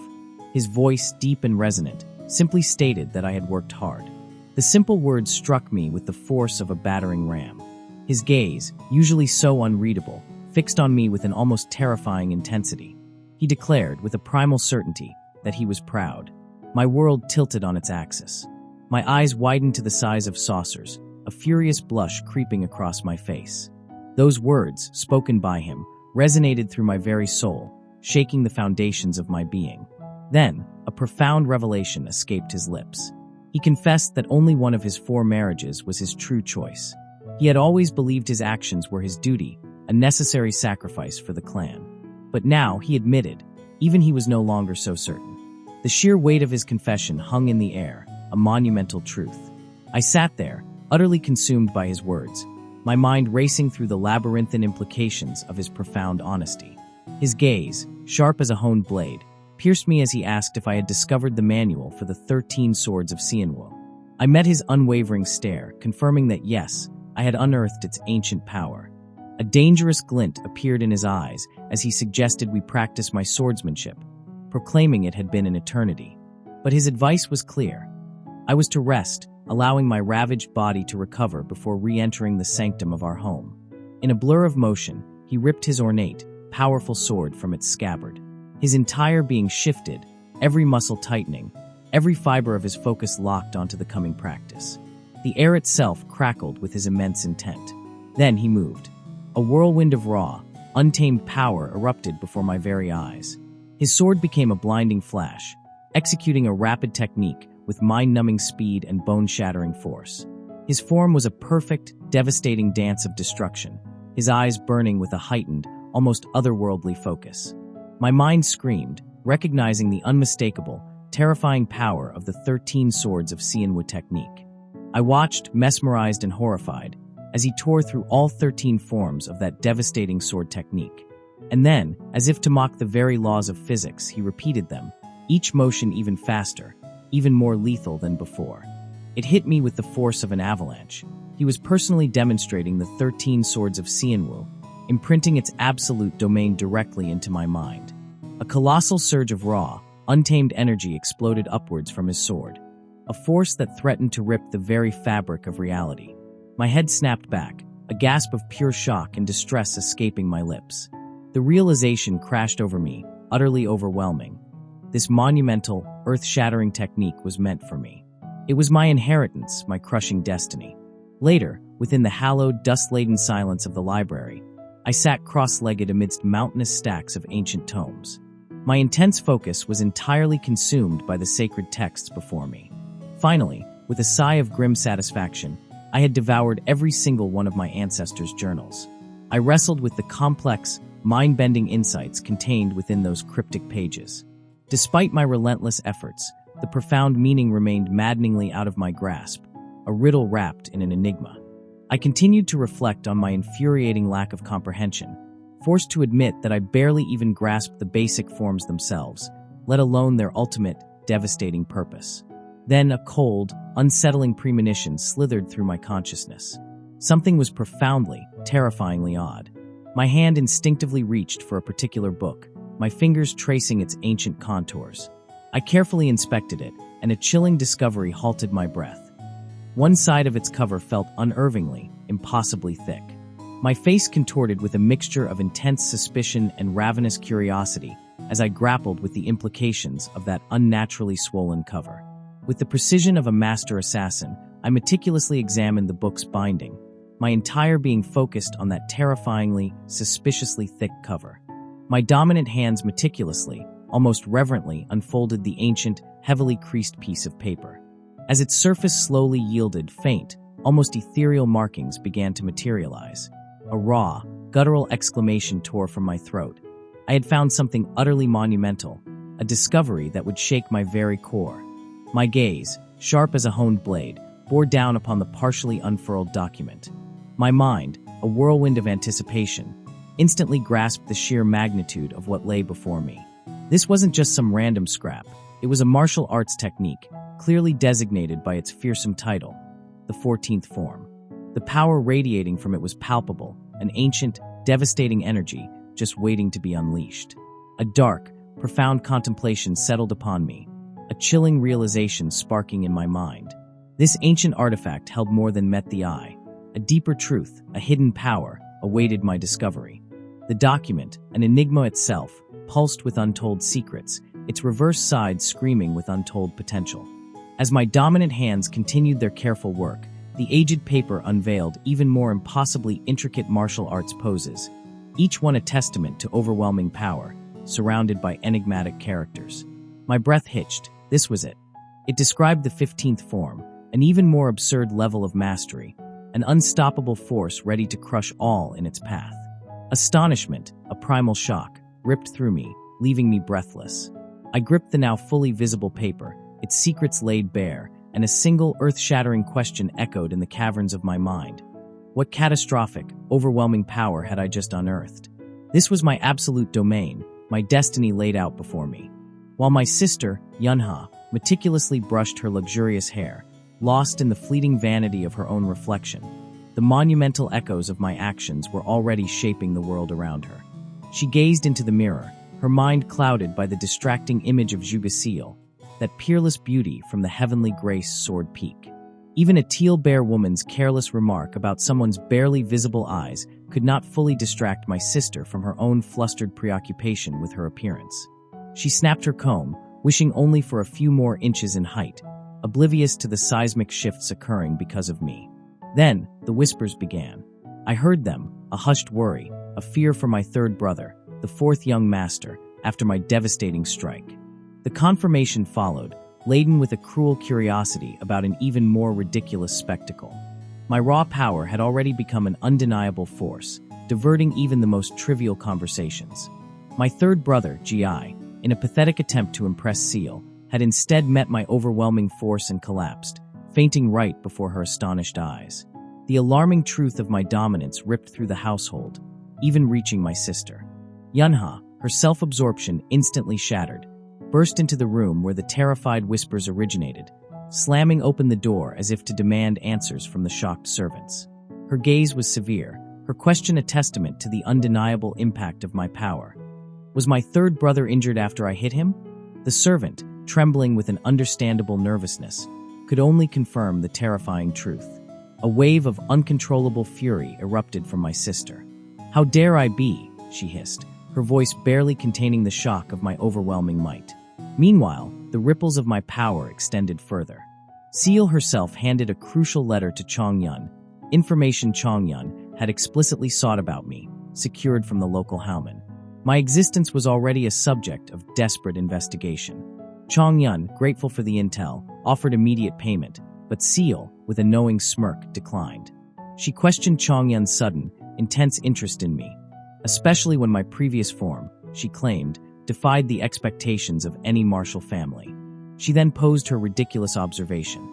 His voice, deep and resonant, simply stated that I had worked hard. The simple words struck me with the force of a battering ram. His gaze, usually so unreadable, fixed on me with an almost terrifying intensity. He declared, with a primal certainty, that he was proud. My world tilted on its axis. My eyes widened to the size of saucers, a furious blush creeping across my face. Those words, spoken by him, resonated through my very soul, shaking the foundations of my being. Then, a profound revelation escaped his lips. He confessed that only one of his 4 marriages was his true choice. He had always believed his actions were his duty, a necessary sacrifice for the clan. But now, he admitted, even he was no longer so certain. The sheer weight of his confession hung in the air, a monumental truth. I sat there, utterly consumed by his words, my mind racing through the labyrinthine implications of his profound honesty. His gaze, sharp as a honed blade, pierced me as he asked if I had discovered the manual for the 13 Swords of Sianwu. I met his unwavering stare, confirming that yes, I had unearthed its ancient power. A dangerous glint appeared in his eyes as he suggested we practice my swordsmanship, proclaiming it had been an eternity. But his advice was clear. I was to rest, allowing my ravaged body to recover before re-entering the sanctum of our home. In a blur of motion, he ripped his ornate, powerful sword from its scabbard. His entire being shifted, every muscle tightening, every fiber of his focus locked onto the coming practice. The air itself crackled with his immense intent. Then he moved. A whirlwind of raw, untamed power erupted before my very eyes. His sword became a blinding flash, executing a rapid technique with mind-numbing speed and bone-shattering force. His form was a perfect, devastating dance of destruction, his eyes burning with a heightened, almost otherworldly focus. My mind screamed, recognizing the unmistakable, terrifying power of the 13 Swords of Sianwu technique. I watched, mesmerized and horrified, as he tore through all 13 forms of that devastating sword technique. And then, as if to mock the very laws of physics, he repeated them, each motion even faster, even more lethal than before. It hit me with the force of an avalanche. He was personally demonstrating the 13 Swords of Sianwu, imprinting its absolute domain directly into my mind. A colossal surge of raw, untamed energy exploded upwards from his sword, a force that threatened to rip the very fabric of reality. My head snapped back, a gasp of pure shock and distress escaping my lips. The realization crashed over me, utterly overwhelming. This monumental, earth-shattering technique was meant for me. It was my inheritance, my crushing destiny. Later, within the hallowed, dust-laden silence of the library, I sat cross-legged amidst mountainous stacks of ancient tomes. My intense focus was entirely consumed by the sacred texts before me. Finally, with a sigh of grim satisfaction, I had devoured every single one of my ancestors' journals. I wrestled with the complex, mind-bending insights contained within those cryptic pages. Despite my relentless efforts, the profound meaning remained maddeningly out of my grasp, a riddle wrapped in an enigma. I continued to reflect on my infuriating lack of comprehension, forced to admit that I barely even grasped the basic forms themselves, let alone their ultimate, devastating purpose. Then a cold, unsettling premonition slithered through my consciousness. Something was profoundly, terrifyingly odd. My hand instinctively reached for a particular book, my fingers tracing its ancient contours. I carefully inspected it, and a chilling discovery halted my breath. One side of its cover felt unnervingly, impossibly thick. My face contorted with a mixture of intense suspicion and ravenous curiosity as I grappled with the implications of that unnaturally swollen cover. With the precision of a master assassin, I meticulously examined the book's binding, my entire being focused on that terrifyingly, suspiciously thick cover. My dominant hands meticulously, almost reverently, unfolded the ancient, heavily creased piece of paper. As its surface slowly yielded, faint, almost ethereal markings began to materialize. A raw, guttural exclamation tore from my throat. I had found something utterly monumental, a discovery that would shake my very core. My gaze, sharp as a honed blade, bore down upon the partially unfurled document. My mind, a whirlwind of anticipation, instantly grasped the sheer magnitude of what lay before me. This wasn't just some random scrap. It was a martial arts technique, clearly designated by its fearsome title, the 14th form. The power radiating from it was palpable, an ancient, devastating energy just waiting to be unleashed. A dark, profound contemplation settled upon me, a chilling realization sparking in my mind. This ancient artifact held more than met the eye. A deeper truth, a hidden power, awaited my discovery. The document, an enigma itself, pulsed with untold secrets, its reverse side screaming with untold potential. As my dominant hands continued their careful work, the aged paper unveiled even more impossibly intricate martial arts poses, each one a testament to overwhelming power, surrounded by enigmatic characters. My breath hitched. This was it. It described the 15th form, an even more absurd level of mastery, an unstoppable force ready to crush all in its path. Astonishment, a primal shock, ripped through me, leaving me breathless. I gripped the now fully visible paper, its secrets laid bare, and a single earth-shattering question echoed in the caverns of my mind. What catastrophic, overwhelming power had I just unearthed? This was my absolute domain, my destiny laid out before me. While my sister, Yunha, meticulously brushed her luxurious hair, lost in the fleeting vanity of her own reflection, the monumental echoes of my actions were already shaping the world around her. She gazed into the mirror, her mind clouded by the distracting image of Jugasil, that peerless beauty from the heavenly grace soared peak. Even a teal-bear woman's careless remark about someone's barely visible eyes could not fully distract my sister from her own flustered preoccupation with her appearance. She snapped her comb, wishing only for a few more inches in height, oblivious to the seismic shifts occurring because of me. Then, the whispers began. I heard them, a hushed worry, a fear for my third brother, the fourth young master, after my devastating strike. The confirmation followed, laden with a cruel curiosity about an even more ridiculous spectacle. My raw power had already become an undeniable force, diverting even the most trivial conversations. My third brother, Gi, in a pathetic attempt to impress Seal, had instead met my overwhelming force and collapsed, fainting right before her astonished eyes. The alarming truth of my dominance ripped through the household, even reaching my sister. Yunha, her self-absorption instantly shattered, burst into the room where the terrified whispers originated, slamming open the door as if to demand answers from the shocked servants. Her gaze was severe, her question a testament to the undeniable impact of my power. Was my third brother injured after I hit him? The servant, trembling with an understandable nervousness, could only confirm the terrifying truth. A wave of uncontrollable fury erupted from my sister. "How dare I be," she hissed, her voice barely containing the shock of my overwhelming might. Meanwhile, the ripples of my power extended further. Seal herself handed a crucial letter to Chongyun, information Chongyun had explicitly sought about me, secured from the local Haoman. My existence was already a subject of desperate investigation. Chongyun, grateful for the intel, offered immediate payment, but Seal, with a knowing smirk, declined. She questioned Chongyun's sudden, intense interest in me, especially when my previous form, she claimed, defied the expectations of any martial family. She then posed her ridiculous observation.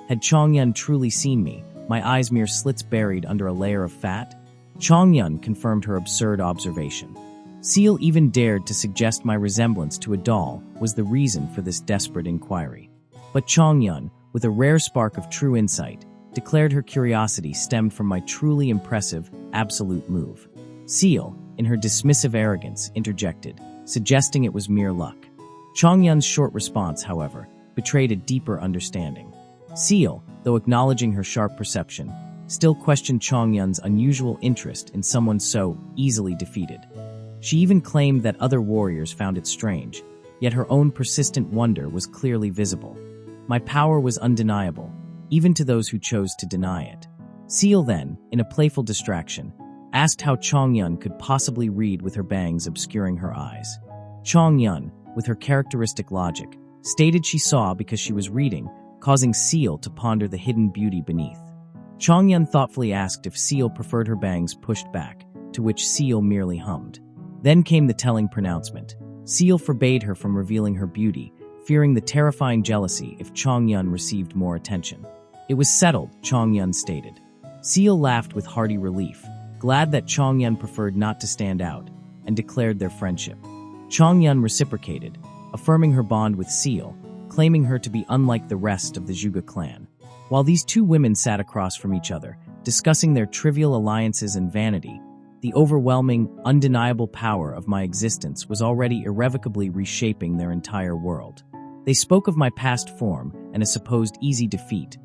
Had Chongyun truly seen me, my eyes mere slits buried under a layer of fat? Chongyun confirmed her absurd observation. Seal even dared to suggest my resemblance to a doll was the reason for this desperate inquiry. But Chongyun, with a rare spark of true insight, declared her curiosity stemmed from my truly impressive, absolute move. Seal, in her dismissive arrogance, interjected, suggesting it was mere luck. Chongyun's short response, however, betrayed a deeper understanding. Seal, though acknowledging her sharp perception, still questioned Chongyun's unusual interest in someone so easily defeated. She even claimed that other warriors found it strange, yet her own persistent wonder was clearly visible. My power was undeniable, even to those who chose to deny it. Seal then, in a playful distraction, asked how Chongyun could possibly read with her bangs obscuring her eyes. Chongyun, with her characteristic logic, stated she saw because she was reading, causing Seal to ponder the hidden beauty beneath. Chongyun thoughtfully asked if Seal preferred her bangs pushed back, to which Seal merely hummed. Then came the telling pronouncement. Seal forbade her from revealing her beauty, fearing the terrifying jealousy if Chongyun received more attention. It was settled, Chongyun stated. Seal laughed with hearty relief, glad that Chongyun preferred not to stand out, and declared their friendship. Chongyun reciprocated, affirming her bond with Seal, claiming her to be unlike the rest of the Zhuge clan. While these two women sat across from each other, discussing their trivial alliances and vanity, the overwhelming, undeniable power of my existence was already irrevocably reshaping their entire world. They spoke of my past form and a supposed easy defeat,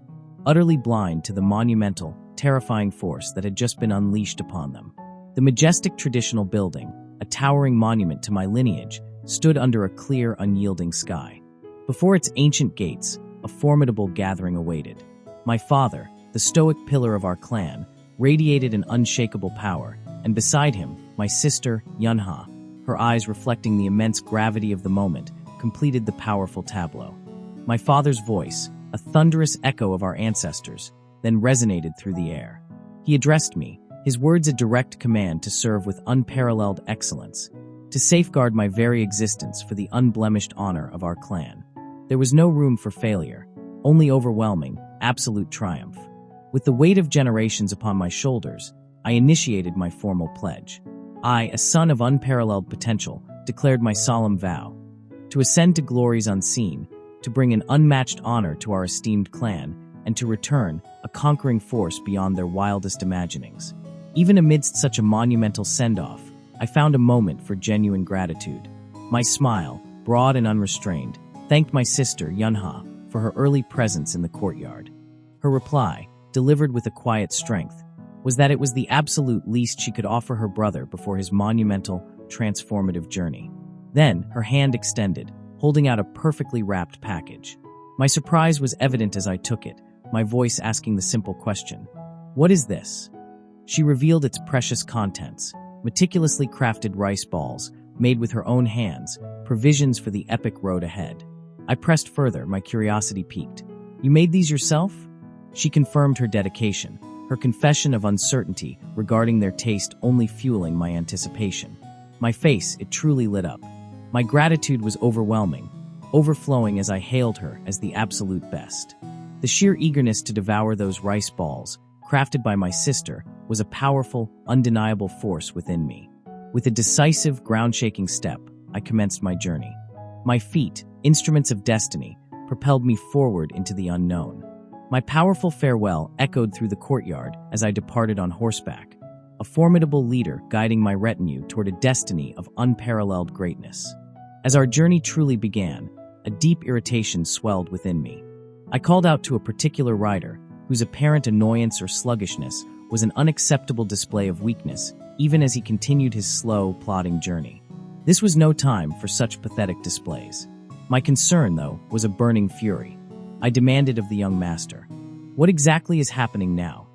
utterly blind to the monumental, terrifying force that had just been unleashed upon them. The majestic traditional building, a towering monument to my lineage, stood under a clear, unyielding sky. Before its ancient gates, a formidable gathering awaited. My father, the stoic pillar of our clan, radiated an unshakable power, and beside him, my sister, Yunha, her eyes reflecting the immense gravity of the moment, completed the powerful tableau. My father's voice, a thunderous echo of our ancestors, then resonated through the air. He addressed me, his words a direct command to serve with unparalleled excellence, to safeguard my very existence for the unblemished honor of our clan. There was no room for failure, only overwhelming, absolute triumph. With the weight of generations upon my shoulders, I initiated my formal pledge. I, a son of unparalleled potential, declared my solemn vow to ascend to glories unseen, to bring an unmatched honor to our esteemed clan, and to return, a conquering force beyond their wildest imaginings. Even amidst such a monumental send-off, I found a moment for genuine gratitude. My smile, broad and unrestrained, thanked my sister, Yunha, for her early presence in the courtyard. Her reply, delivered with a quiet strength, was that it was the absolute least she could offer her brother before his monumental, transformative journey. Then, her hand extended, holding out a perfectly wrapped package. My surprise was evident as I took it, my voice asking the simple question, "What is this?" She revealed its precious contents, meticulously crafted rice balls, made with her own hands, provisions for the epic road ahead. I pressed further, my curiosity piqued. "You made these yourself?" She confirmed her dedication, her confession of uncertainty regarding their taste only fueling my anticipation. My face, it truly lit up. My gratitude was overwhelming, overflowing as I hailed her as the absolute best. The sheer eagerness to devour those rice balls, crafted by my sister, was a powerful, undeniable force within me. With a decisive, ground-shaking step, I commenced my journey. My feet, instruments of destiny, propelled me forward into the unknown. My powerful farewell echoed through the courtyard as I departed on horseback, a formidable leader guiding my retinue toward a destiny of unparalleled greatness. As our journey truly began, a deep irritation swelled within me. I called out to a particular rider, whose apparent annoyance or sluggishness was an unacceptable display of weakness, even as he continued his slow, plodding journey. This was no time for such pathetic displays. My concern, though, was a burning fury. I demanded of the young master, "What exactly is happening now?"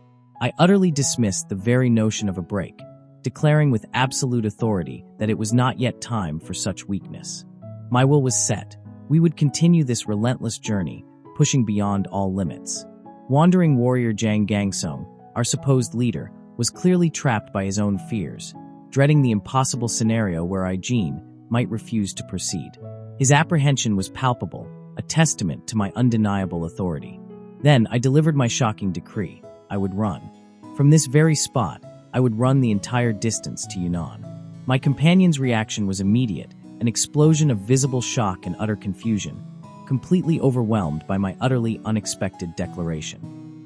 I utterly dismissed the very notion of a break, declaring with absolute authority that it was not yet time for such weakness. My will was set. We would continue this relentless journey, pushing beyond all limits. Wandering warrior Jang Gangsong, our supposed leader, was clearly trapped by his own fears, dreading the impossible scenario where Jin might refuse to proceed. His apprehension was palpable, a testament to my undeniable authority. Then I delivered my shocking decree. I would run. From this very spot, I would run the entire distance to Yunnan. My companion's reaction was immediate, an explosion of visible shock and utter confusion, completely overwhelmed by my utterly unexpected declaration.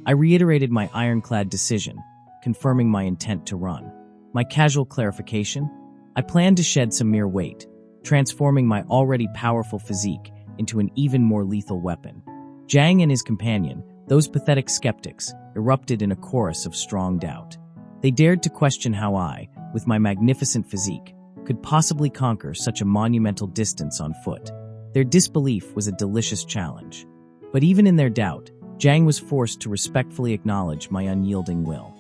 I reiterated my ironclad decision, confirming my intent to run. My casual clarification? I planned to shed some mere weight, transforming my already powerful physique into an even more lethal weapon. Jang and his companion, those pathetic skeptics, erupted in a chorus of strong doubt. They dared to question how I, with my magnificent physique, could possibly conquer such a monumental distance on foot. Their disbelief was a delicious challenge. But even in their doubt, Jang was forced to respectfully acknowledge my unyielding will.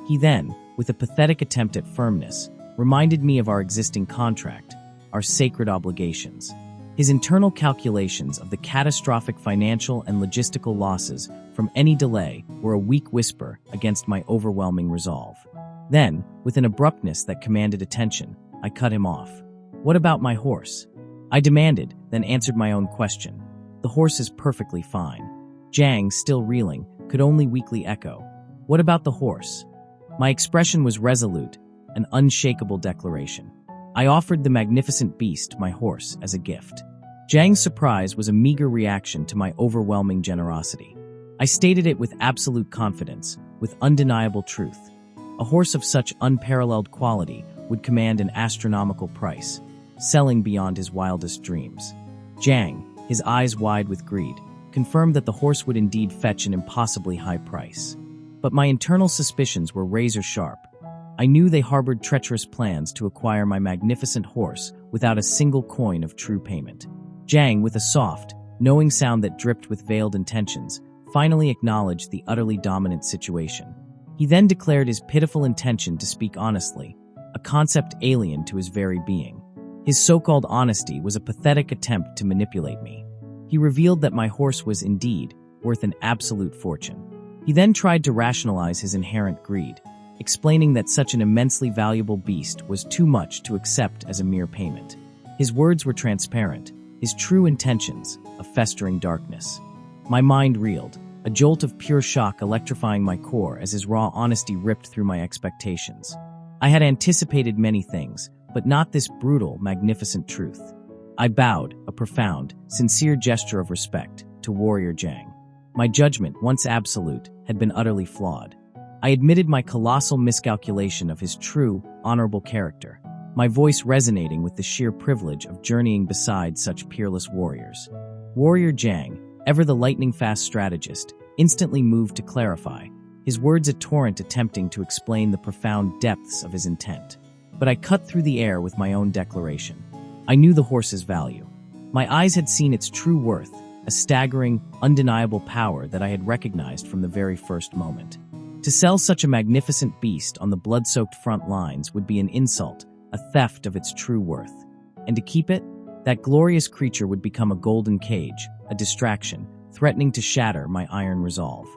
He then, with a pathetic attempt at firmness, reminded me of our existing contract, our sacred obligations. His internal calculations of the catastrophic financial and logistical losses from any delay were a weak whisper against my overwhelming resolve. Then, with an abruptness that commanded attention, I cut him off. "What about my horse?" I demanded, then answered my own question. "The horse is perfectly fine." Jang, still reeling, could only weakly echo, "What about the horse?" My expression was resolute, an unshakable declaration. I offered the magnificent beast, my horse, as a gift. Jang's surprise was a meager reaction to my overwhelming generosity. I stated it with absolute confidence, with undeniable truth. A horse of such unparalleled quality would command an astronomical price, selling beyond his wildest dreams. Jang, his eyes wide with greed, confirmed that the horse would indeed fetch an impossibly high price. But my internal suspicions were razor-sharp. I knew they harbored treacherous plans to acquire my magnificent horse without a single coin of true payment. Jang, with a soft, knowing sound that dripped with veiled intentions, finally acknowledged the utterly dominant situation. He then declared his pitiful intention to speak honestly, a concept alien to his very being. His so-called honesty was a pathetic attempt to manipulate me. He revealed that my horse was indeed worth an absolute fortune. He then tried to rationalize his inherent greed, explaining that such an immensely valuable beast was too much to accept as a mere payment. His words were transparent, his true intentions a festering darkness. My mind reeled, a jolt of pure shock electrifying my core as his raw honesty ripped through my expectations. I had anticipated many things, but not this brutal, magnificent truth. I bowed, a profound, sincere gesture of respect, to warrior Jang. My judgment, once absolute, had been utterly flawed. I admitted my colossal miscalculation of his true, honorable character, my voice resonating with the sheer privilege of journeying beside such peerless warriors. Warrior Jang, ever the lightning-fast strategist, instantly moved to clarify, his words a torrent attempting to explain the profound depths of his intent. But I cut through the air with my own declaration. I knew the horse's value. My eyes had seen its true worth, a staggering, undeniable power that I had recognized from the very first moment. To sell such a magnificent beast on the blood-soaked front lines would be an insult, a theft of its true worth. And to keep it, that glorious creature would become a golden cage, a distraction, threatening to shatter my iron resolve.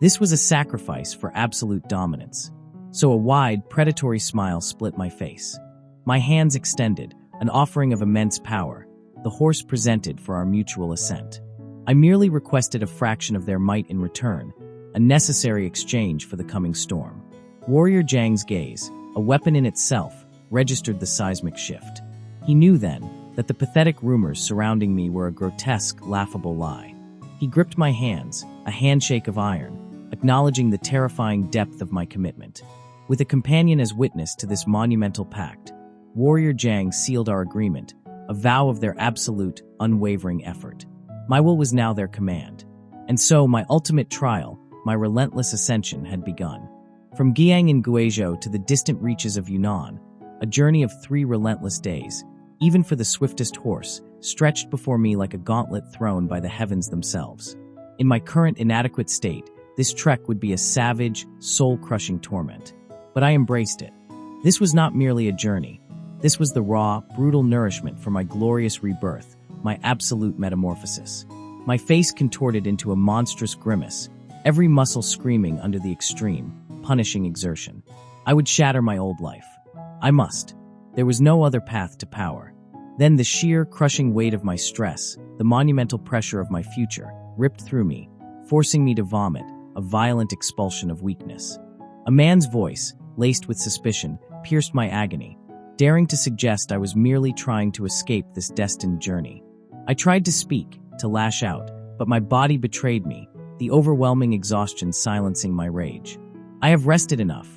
This was a sacrifice for absolute dominance. So a wide, predatory smile split my face. My hands extended, an offering of immense power, the horse presented for our mutual assent. I merely requested a fraction of their might in return, a necessary exchange for the coming storm. Warrior Jang's gaze, a weapon in itself, registered the seismic shift. He knew then that the pathetic rumors surrounding me were a grotesque, laughable lie. He gripped my hands, a handshake of iron, acknowledging the terrifying depth of my commitment. With a companion as witness to this monumental pact, Warrior Jang sealed our agreement, a vow of their absolute, unwavering effort. My will was now their command. And so my ultimate trial, my relentless ascension, had begun. From Giang in Guizhou to the distant reaches of Yunnan, a journey of 3 relentless days, even for the swiftest horse, stretched before me like a gauntlet thrown by the heavens themselves. In my current inadequate state, this trek would be a savage, soul-crushing torment. But I embraced it. This was not merely a journey. This was the raw, brutal nourishment for my glorious rebirth, my absolute metamorphosis. My face contorted into a monstrous grimace, every muscle screaming under the extreme, punishing exertion. I would shatter my old life. I must. There was no other path to power. Then the sheer, crushing weight of my stress, the monumental pressure of my future, ripped through me, forcing me to vomit, a violent expulsion of weakness. A man's voice, laced with suspicion, pierced my agony, daring to suggest I was merely trying to escape this destined journey. I tried to speak, to lash out, but my body betrayed me, the overwhelming exhaustion silencing my rage. I have rested enough.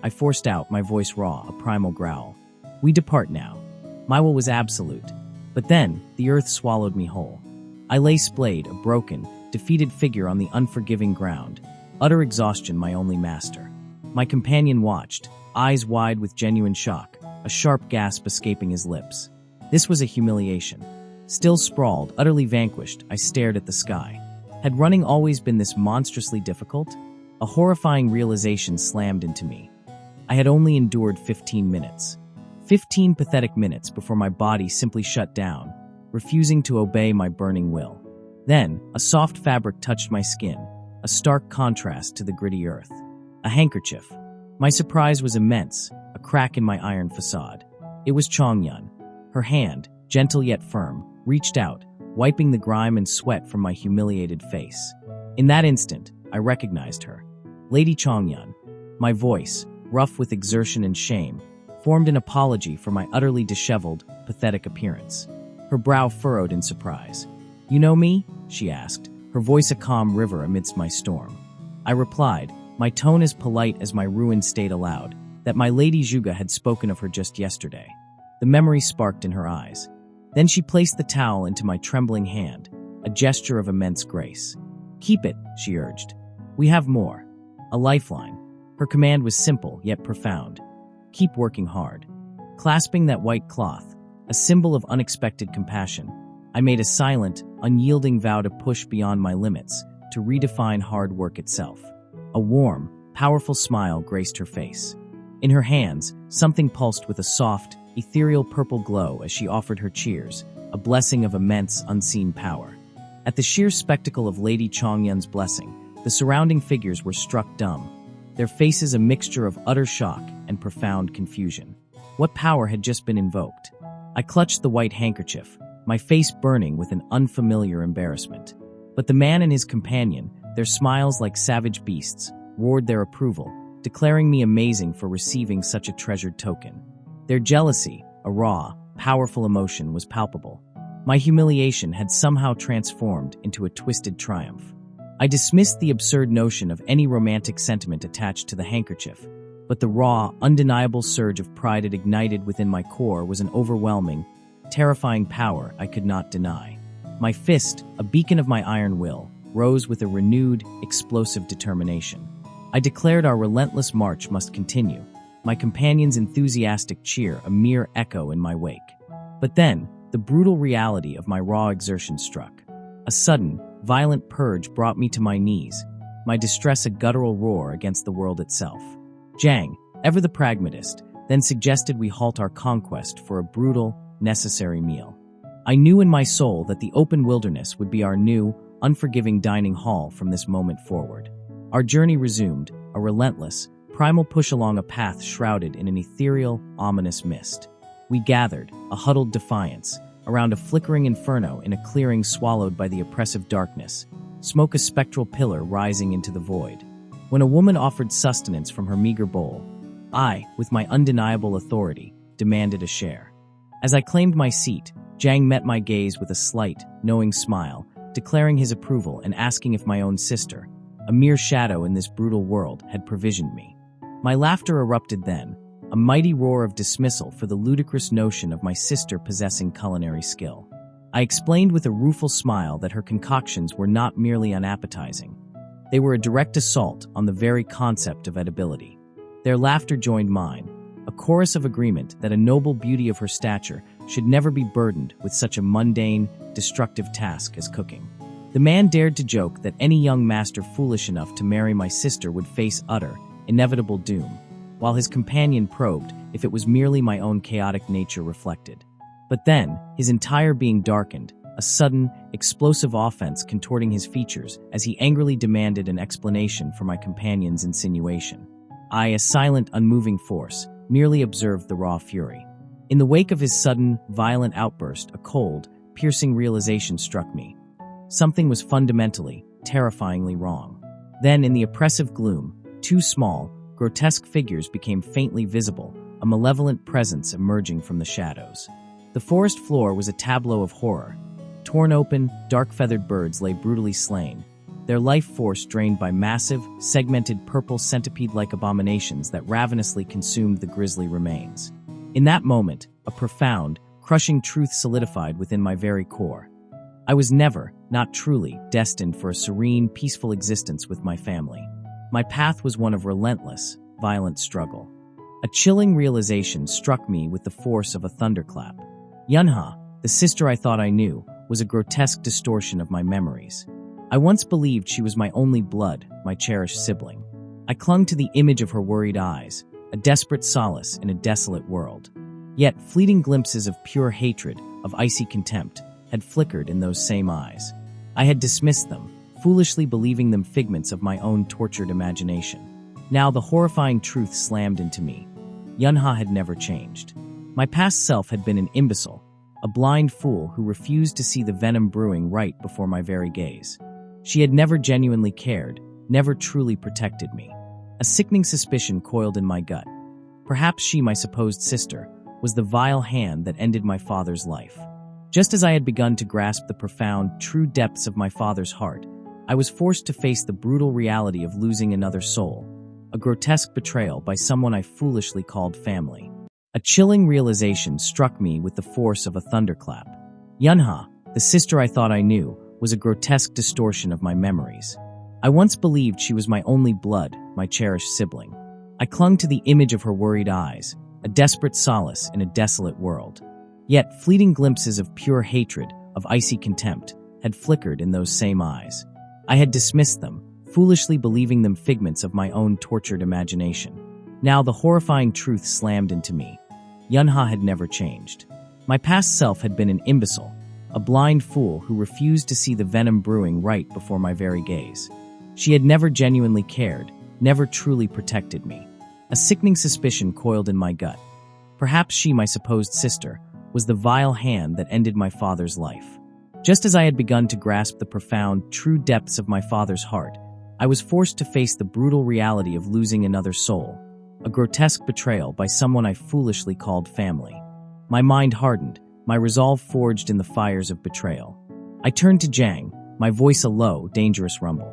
I forced out, my voice raw, a primal growl. We depart now. My will was absolute. But then, the earth swallowed me whole. I lay splayed, a broken, defeated figure on the unforgiving ground, utter exhaustion my only master. My companion watched, eyes wide with genuine shock, a sharp gasp escaping his lips. This was a humiliation. Still sprawled, utterly vanquished, I stared at the sky. Had running always been this monstrously difficult? A horrifying realization slammed into me. I had only endured 15 minutes. 15 pathetic minutes before my body simply shut down, refusing to obey my burning will. Then, a soft fabric touched my skin, a stark contrast to the gritty earth. A handkerchief. My surprise was immense, a crack in my iron facade. It was Chongyun. Her hand, gentle yet firm, reached out, wiping the grime and sweat from my humiliated face. In that instant, I recognized her. Lady Chongyun. My voice, rough with exertion and shame, formed an apology for my utterly disheveled, pathetic appearance. Her brow furrowed in surprise. "You know me?" she asked, her voice a calm river amidst my storm. I replied, my tone as polite as my ruined state allowed, that my Lady Zhuge had spoken of her just yesterday. The memory sparked in her eyes. Then she placed the towel into my trembling hand, a gesture of immense grace. "Keep it," she urged. "We have more." A lifeline. Her command was simple yet profound. Keep working hard. Clasping that white cloth, a symbol of unexpected compassion, I made a silent, unyielding vow to push beyond my limits, to redefine hard work itself. A warm, powerful smile graced her face. In her hands, something pulsed with a soft, ethereal purple glow as she offered her cheers, a blessing of immense, unseen power. At the sheer spectacle of Lady Chongyun's blessing, the surrounding figures were struck dumb, their faces a mixture of utter shock and profound confusion. What power had just been invoked? I clutched the white handkerchief, my face burning with an unfamiliar embarrassment. But the man and his companion, their smiles like savage beasts, roared their approval, declaring me amazing for receiving such a treasured token. Their jealousy, a raw, powerful emotion, was palpable. My humiliation had somehow transformed into a twisted triumph. I dismissed the absurd notion of any romantic sentiment attached to the handkerchief, but the raw, undeniable surge of pride it ignited within my core was an overwhelming, terrifying power I could not deny. My fist, a beacon of my iron will, rose with a renewed, explosive determination. I declared our relentless march must continue, my companion's enthusiastic cheer a mere echo in my wake. But then, the brutal reality of my raw exertion struck. A sudden, violent purge brought me to my knees, my distress a guttural roar against the world itself. Zhang, ever the pragmatist, then suggested we halt our conquest for a brutal, necessary meal. I knew in my soul that the open wilderness would be our new, unforgiving dining hall from this moment forward. Our journey resumed, a relentless, primal push along a path shrouded in an ethereal, ominous mist. We gathered, a huddled defiance, around a flickering inferno in a clearing swallowed by the oppressive darkness, smoke a spectral pillar rising into the void. When a woman offered sustenance from her meager bowl, I, with my undeniable authority, demanded a share. As I claimed my seat, Zhang met my gaze with a slight, knowing smile, declaring his approval and asking if my own sister, a mere shadow in this brutal world, had provisioned me. My laughter erupted then, a mighty roar of dismissal for the ludicrous notion of my sister possessing culinary skill. I explained with a rueful smile that her concoctions were not merely unappetizing. They were a direct assault on the very concept of edibility. Their laughter joined mine, a chorus of agreement that a noble beauty of her stature should never be burdened with such a mundane, destructive task as cooking. The man dared to joke that any young master foolish enough to marry my sister would face utter, inevitable doom, while his companion probed if it was merely my own chaotic nature reflected. But then, his entire being darkened, a sudden, explosive offense contorting his features as he angrily demanded an explanation for my companion's insinuation. I, a silent, unmoving force, merely observed the raw fury. In the wake of his sudden, violent outburst, a cold, piercing realization struck me. Something was fundamentally, terrifyingly wrong. Then, in the oppressive gloom, two small, grotesque figures became faintly visible, a malevolent presence emerging from the shadows. The forest floor was a tableau of horror. Torn open, dark-feathered birds lay brutally slain, their life force drained by massive, segmented purple centipede-like abominations that ravenously consumed the grisly remains. In that moment, a profound, crushing truth solidified within my very core. I was never, not truly, destined for a serene, peaceful existence with my family. My path was one of relentless, violent struggle. A chilling realization struck me with the force of a thunderclap. Yunha, the sister I thought I knew, was a grotesque distortion of my memories. I once believed she was my only blood, my cherished sibling. I clung to the image of her worried eyes, a desperate solace in a desolate world. Yet, fleeting glimpses of pure hatred, of icy contempt, had flickered in those same eyes. I had dismissed them, foolishly believing them figments of my own tortured imagination. Now the horrifying truth slammed into me. Yunha had never changed. My past self had been an imbecile, a blind fool who refused to see the venom brewing right before my very gaze. She had never genuinely cared, never truly protected me. A sickening suspicion coiled in my gut. Perhaps she, my supposed sister, was the vile hand that ended my father's life. Just as I had begun to grasp the profound, true depths of my father's heart, I was forced to face the brutal reality of losing another soul, a grotesque betrayal by someone I foolishly called family. A chilling realization struck me with the force of a thunderclap. Yunha, the sister I thought I knew, was a grotesque distortion of my memories. I once believed she was my only blood, my cherished sibling. I clung to the image of her worried eyes, a desperate solace in a desolate world. Yet, fleeting glimpses of pure hatred, of icy contempt, had flickered in those same eyes. I had dismissed them, foolishly believing them figments of my own tortured imagination. Now the horrifying truth slammed into me. Yunha had never changed. My past self had been an imbecile, a blind fool who refused to see the venom brewing right before my very gaze. She had never genuinely cared, never truly protected me. A sickening suspicion coiled in my gut. Perhaps she, my supposed sister, was the vile hand that ended my father's life. Just as I had begun to grasp the profound, true depths of my father's heart, I was forced to face the brutal reality of losing another soul, a grotesque betrayal by someone I foolishly called family. My mind hardened, my resolve forged in the fires of betrayal. I turned to Jiang, my voice a low, dangerous rumble.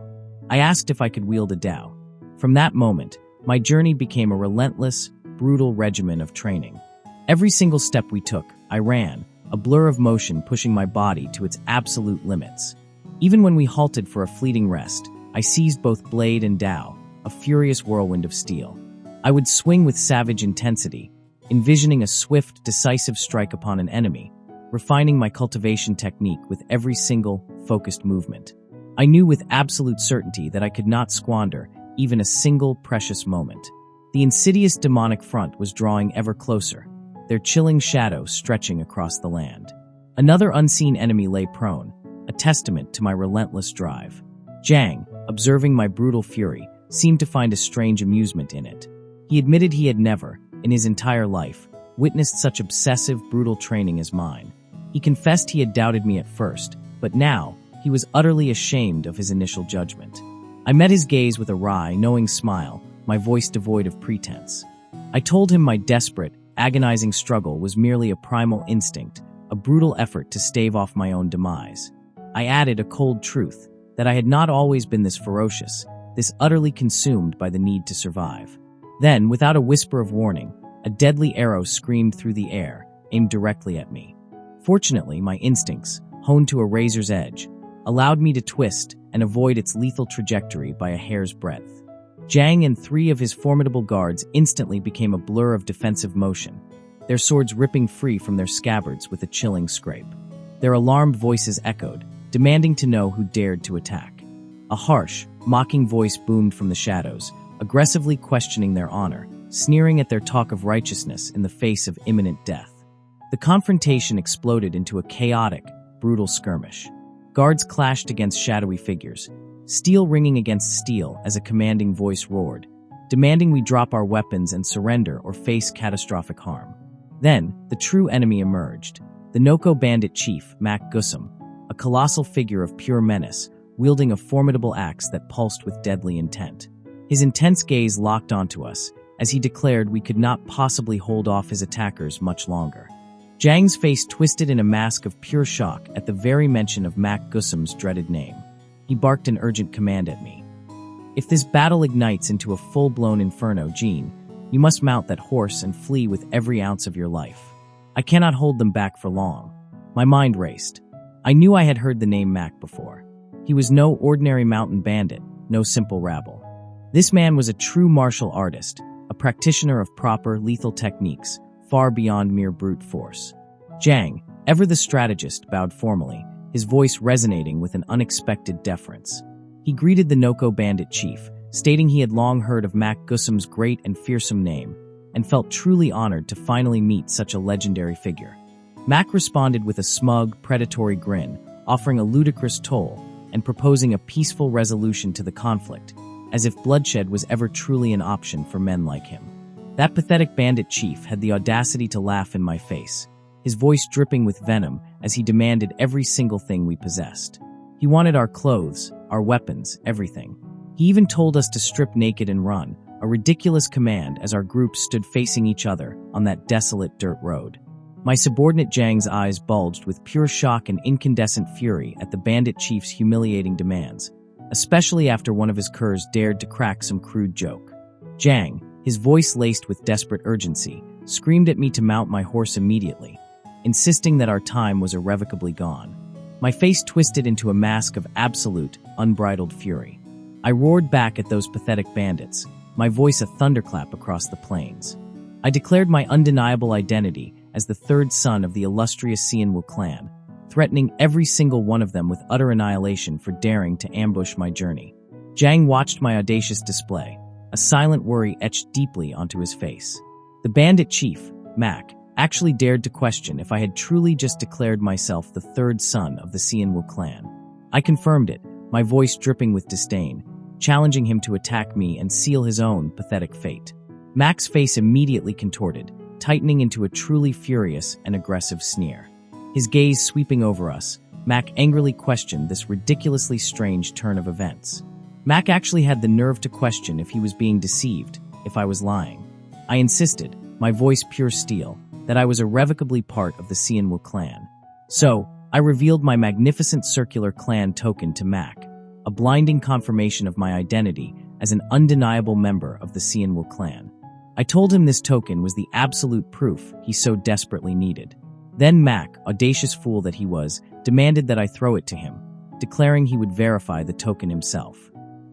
I asked if I could wield a dao. From that moment, my journey became a relentless, brutal regimen of training. Every single step we took, I ran, a blur of motion pushing my body to its absolute limits. Even when we halted for a fleeting rest, I seized both blade and dao, a furious whirlwind of steel. I would swing with savage intensity, envisioning a swift, decisive strike upon an enemy, refining my cultivation technique with every single, focused movement. I knew with absolute certainty that I could not squander even a single precious moment. The insidious demonic front was drawing ever closer, their chilling shadow stretching across the land. Another unseen enemy lay prone, a testament to my relentless drive. Jiang, observing my brutal fury, seemed to find a strange amusement in it. He admitted he had never, in his entire life, witnessed such obsessive, brutal training as mine. He confessed he had doubted me at first, but now, he was utterly ashamed of his initial judgment. I met his gaze with a wry, knowing smile, my voice devoid of pretense. I told him my desperate, agonizing struggle was merely a primal instinct, a brutal effort to stave off my own demise. I added a cold truth, that I had not always been this ferocious, this utterly consumed by the need to survive. Then, without a whisper of warning, a deadly arrow screamed through the air, aimed directly at me. Fortunately, my instincts, honed to a razor's edge, allowed me to twist and avoid its lethal trajectory by a hair's breadth. Zhang and 3 of his formidable guards instantly became a blur of defensive motion, their swords ripping free from their scabbards with a chilling scrape. Their alarmed voices echoed, demanding to know who dared to attack. A harsh, mocking voice boomed from the shadows, aggressively questioning their honor, sneering at their talk of righteousness in the face of imminent death. The confrontation exploded into a chaotic, brutal skirmish. Guards clashed against shadowy figures, steel ringing against steel as a commanding voice roared, demanding we drop our weapons and surrender or face catastrophic harm. Then, the true enemy emerged, the Noko bandit chief, Mak Gusum, a colossal figure of pure menace, wielding a formidable axe that pulsed with deadly intent. His intense gaze locked onto us, as he declared we could not possibly hold off his attackers much longer. Zhang's face twisted in a mask of pure shock at the very mention of Mak Gusum's dreaded name. He barked an urgent command at me. "If this battle ignites into a full-blown inferno, Jean, you must mount that horse and flee with every ounce of your life. I cannot hold them back for long." My mind raced. I knew I had heard the name Mak before. He was no ordinary mountain bandit, no simple rabble. This man was a true martial artist, a practitioner of proper, lethal techniques, far beyond mere brute force. Zhang, ever the strategist, bowed formally, his voice resonating with an unexpected deference. He greeted the Noko bandit chief, stating he had long heard of Mak Gusum's great and fearsome name, and felt truly honored to finally meet such a legendary figure. Mak responded with a smug, predatory grin, offering a ludicrous toll, and proposing a peaceful resolution to the conflict, as if bloodshed was ever truly an option for men like him. That pathetic bandit chief had the audacity to laugh in my face, his voice dripping with venom as he demanded every single thing we possessed. He wanted our clothes, our weapons, everything. He even told us to strip naked and run, a ridiculous command as our groups stood facing each other on that desolate dirt road. My subordinate Zhang's eyes bulged with pure shock and incandescent fury at the bandit chief's humiliating demands, especially after one of his curs dared to crack some crude joke. Zhang, his voice laced with desperate urgency, screamed at me to mount my horse immediately, insisting that our time was irrevocably gone. My face twisted into a mask of absolute, unbridled fury. I roared back at those pathetic bandits, my voice a thunderclap across the plains. I declared my undeniable identity as the third son of the illustrious Xianwu clan, threatening every single one of them with utter annihilation for daring to ambush my journey. Zhang watched my audacious display, a silent worry etched deeply onto his face. The bandit chief, Mak, actually dared to question if I had truly just declared myself the third son of the Xianwu clan. I confirmed it, my voice dripping with disdain, challenging him to attack me and seal his own pathetic fate. Mak's face immediately contorted, tightening into a truly furious and aggressive sneer. His gaze sweeping over us, Mak angrily questioned this ridiculously strange turn of events. Mak actually had the nerve to question if he was being deceived, if I was lying. I insisted, my voice pure steel, that I was irrevocably part of the Xianwu clan. So, I revealed my magnificent circular clan token to Mak, a blinding confirmation of my identity as an undeniable member of the Xianwu clan. I told him this token was the absolute proof he so desperately needed. Then Mak, audacious fool that he was, demanded that I throw it to him, declaring he would verify the token himself.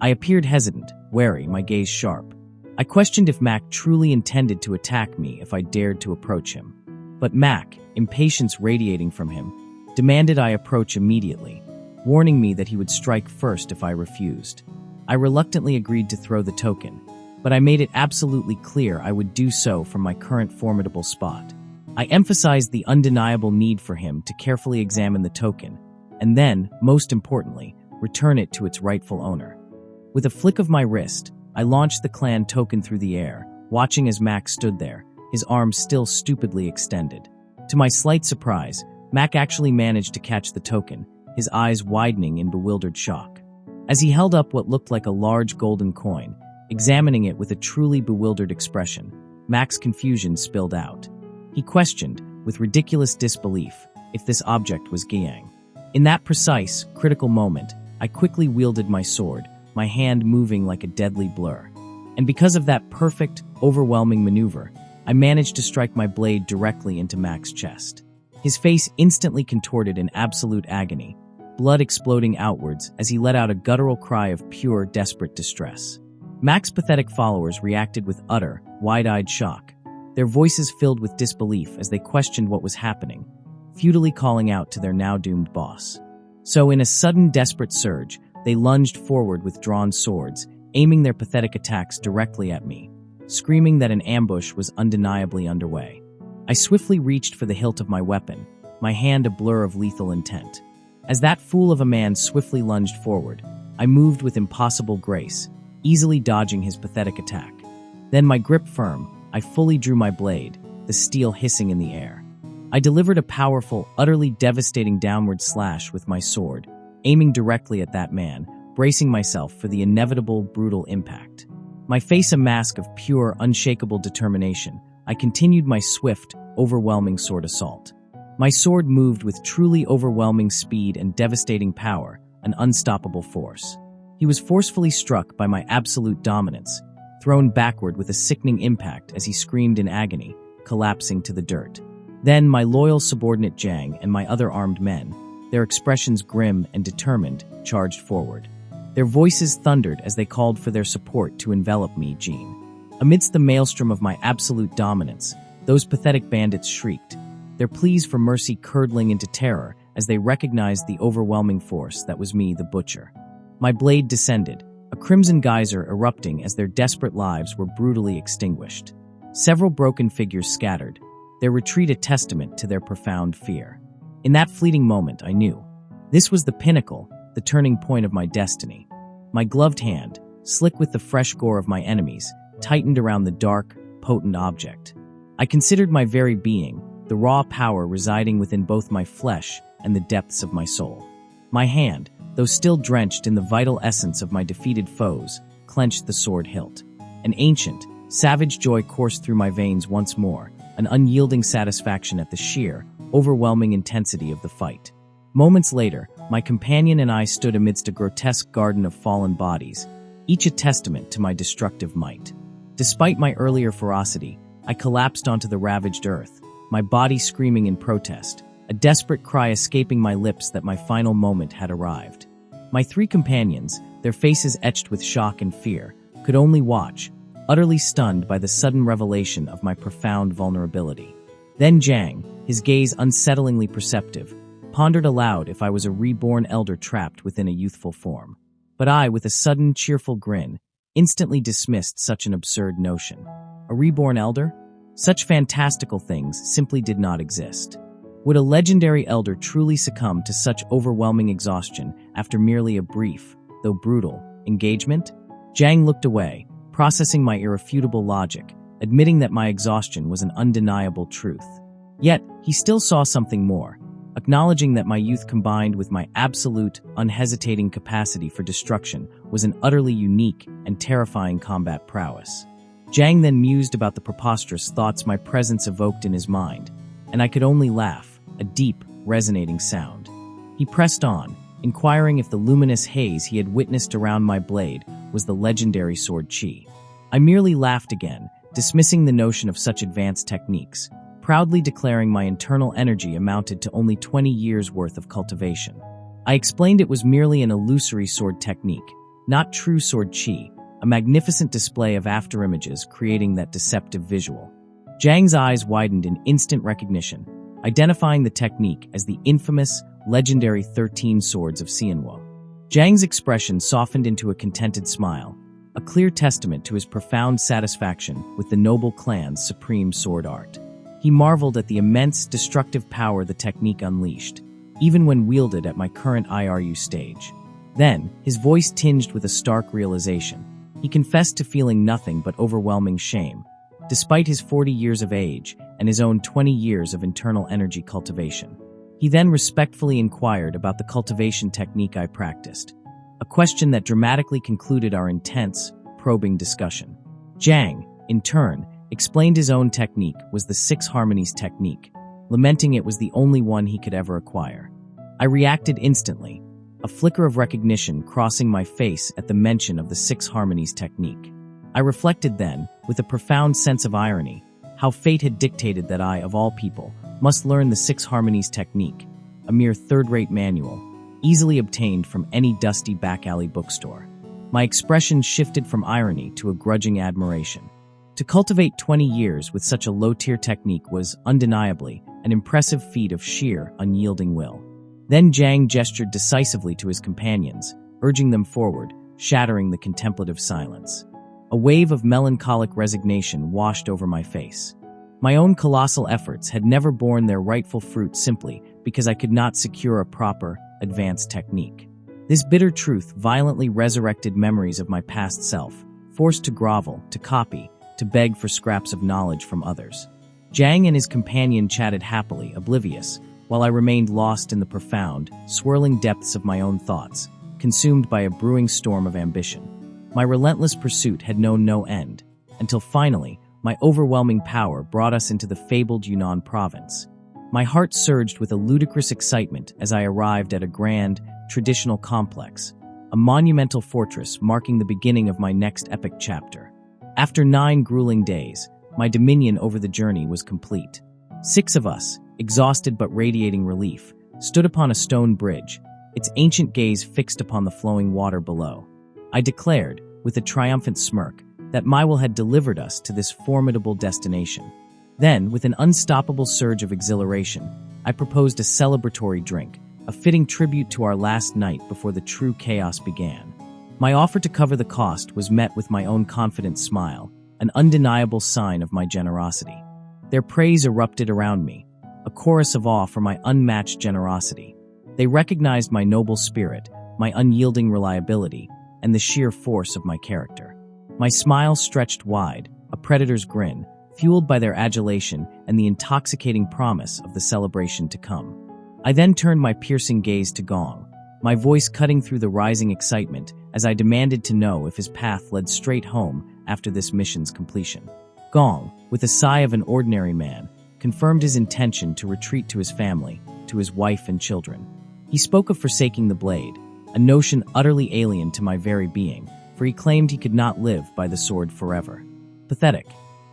I appeared hesitant, wary, my gaze sharp. I questioned if Mak truly intended to attack me if I dared to approach him. But Mak, impatience radiating from him, demanded I approach immediately, warning me that he would strike first if I refused. I reluctantly agreed to throw the token, but I made it absolutely clear I would do so from my current formidable spot. I emphasized the undeniable need for him to carefully examine the token, and then, most importantly, return it to its rightful owner. With a flick of my wrist, I launched the clan token through the air, watching as Mak stood there, his arms still stupidly extended. To my slight surprise, Mak actually managed to catch the token, his eyes widening in bewildered shock. As he held up what looked like a large golden coin, examining it with a truly bewildered expression, Mak's confusion spilled out. He questioned, with ridiculous disbelief, if this object was Giang. In that precise, critical moment, I quickly wielded my sword, my hand moving like a deadly blur. And because of that perfect, overwhelming maneuver, I managed to strike my blade directly into Mak's chest. His face instantly contorted in absolute agony, blood exploding outwards as he let out a guttural cry of pure, desperate distress. Mac's pathetic followers reacted with utter, wide-eyed shock, their voices filled with disbelief as they questioned what was happening, futilely calling out to their now-doomed boss. So in a sudden, desperate surge, they lunged forward with drawn swords, aiming their pathetic attacks directly at me, screaming that an ambush was undeniably underway. I swiftly reached for the hilt of my weapon, my hand a blur of lethal intent. As that fool of a man swiftly lunged forward, I moved with impossible grace, easily dodging his pathetic attack. Then, my grip firm, I fully drew my blade, the steel hissing in the air. I delivered a powerful, utterly devastating downward slash with my sword, aiming directly at that man, bracing myself for the inevitable, brutal impact. My face a mask of pure, unshakable determination, I continued my swift, overwhelming sword assault. My sword moved with truly overwhelming speed and devastating power, an unstoppable force. He was forcefully struck by my absolute dominance, thrown backward with a sickening impact as he screamed in agony, collapsing to the dirt. Then my loyal subordinate Jiang and my other armed men, their expressions grim and determined, charged forward. Their voices thundered as they called for their support to envelop me, Jean. Amidst the maelstrom of my absolute dominance, those pathetic bandits shrieked, their pleas for mercy curdling into terror as they recognized the overwhelming force that was me, the butcher. My blade descended, a crimson geyser erupting as their desperate lives were brutally extinguished. Several broken figures scattered, their retreat a testament to their profound fear. In that fleeting moment, I knew. This was the pinnacle, the turning point of my destiny. My gloved hand, slick with the fresh gore of my enemies, tightened around the dark, potent object. I considered my very being, the raw power residing within both my flesh and the depths of my soul. My hand, though still drenched in the vital essence of my defeated foes, clenched the sword hilt. An ancient, savage joy coursed through my veins once more, an unyielding satisfaction at the sheer, overwhelming intensity of the fight. Moments later, my companion and I stood amidst a grotesque garden of fallen bodies, each a testament to my destructive might. Despite my earlier ferocity, I collapsed onto the ravaged earth, my body screaming in protest, a desperate cry escaping my lips that my final moment had arrived. My three companions, their faces etched with shock and fear, could only watch, utterly stunned by the sudden revelation of my profound vulnerability. Then Jiang, his gaze unsettlingly perceptive, pondered aloud if I was a reborn elder trapped within a youthful form. But I, with a sudden, cheerful grin, instantly dismissed such an absurd notion. A reborn elder? Such fantastical things simply did not exist. Would a legendary elder truly succumb to such overwhelming exhaustion after merely a brief, though brutal, engagement? Jiang looked away, processing my irrefutable logic, admitting that my exhaustion was an undeniable truth. Yet, he still saw something more, acknowledging that my youth combined with my absolute, unhesitating capacity for destruction was an utterly unique and terrifying combat prowess. Jiang then mused about the preposterous thoughts my presence evoked in his mind, and I could only laugh, a deep, resonating sound. He pressed on, inquiring if the luminous haze he had witnessed around my blade was the legendary sword Qi. I merely laughed again, dismissing the notion of such advanced techniques, proudly declaring my internal energy amounted to only 20 years' worth of cultivation. I explained it was merely an illusory sword technique, not true sword Qi, a magnificent display of afterimages creating that deceptive visual. Jiang's eyes widened in instant recognition, identifying the technique as the infamous, legendary 13 Swords of Xianwo. Jiang's expression softened into a contented smile, a clear testament to his profound satisfaction with the noble clan's supreme sword art. He marveled at the immense, destructive power the technique unleashed, even when wielded at my current IRU stage. Then, his voice tinged with a stark realization. He confessed to feeling nothing but overwhelming shame, despite his 40 years of age and his own 20 years of internal energy cultivation. He then respectfully inquired about the cultivation technique I practiced, a question that dramatically concluded our intense, probing discussion. Jiang, in turn, explained his own technique was the Six Harmonies technique, lamenting it was the only one he could ever acquire. I reacted instantly, a flicker of recognition crossing my face at the mention of the Six Harmonies technique. I reflected then, with a profound sense of irony, how fate had dictated that I, of all people, must learn the Six Harmonies technique, a mere third-rate manual, easily obtained from any dusty back-alley bookstore. My expression shifted from irony to a grudging admiration. To cultivate 20 years with such a low-tier technique was, undeniably, an impressive feat of sheer, unyielding will. Then Jiang gestured decisively to his companions, urging them forward, shattering the contemplative silence. A wave of melancholic resignation washed over my face. My own colossal efforts had never borne their rightful fruit simply because I could not secure a proper, advanced technique. This bitter truth violently resurrected memories of my past self, forced to grovel, to copy, to beg for scraps of knowledge from others. Jiang and his companion chatted happily, oblivious, while I remained lost in the profound, swirling depths of my own thoughts, consumed by a brewing storm of ambition. My relentless pursuit had known no end, until finally, my overwhelming power brought us into the fabled Yunnan province. My heart surged with a ludicrous excitement as I arrived at a grand, traditional complex, a monumental fortress marking the beginning of my next epic chapter. After 9 grueling days, my dominion over the journey was complete. 6 of us, exhausted but radiating relief, stood upon a stone bridge, its ancient gaze fixed upon the flowing water below. I declared, with a triumphant smirk, that my will had delivered us to this formidable destination. Then, with an unstoppable surge of exhilaration, I proposed a celebratory drink, a fitting tribute to our last night before the true chaos began. My offer to cover the cost was met with my own confident smile, an undeniable sign of my generosity. Their praise erupted around me, a chorus of awe for my unmatched generosity. They recognized my noble spirit, my unyielding reliability, and the sheer force of my character. My smile stretched wide, a predator's grin, fueled by their adulation and the intoxicating promise of the celebration to come. I then turned my piercing gaze to Gong, my voice cutting through the rising excitement as I demanded to know if his path led straight home after this mission's completion. Gong, with a sigh of an ordinary man, confirmed his intention to retreat to his family, to his wife and children. He spoke of forsaking the blade, a notion utterly alien to my very being, for he claimed he could not live by the sword forever. Pathetic.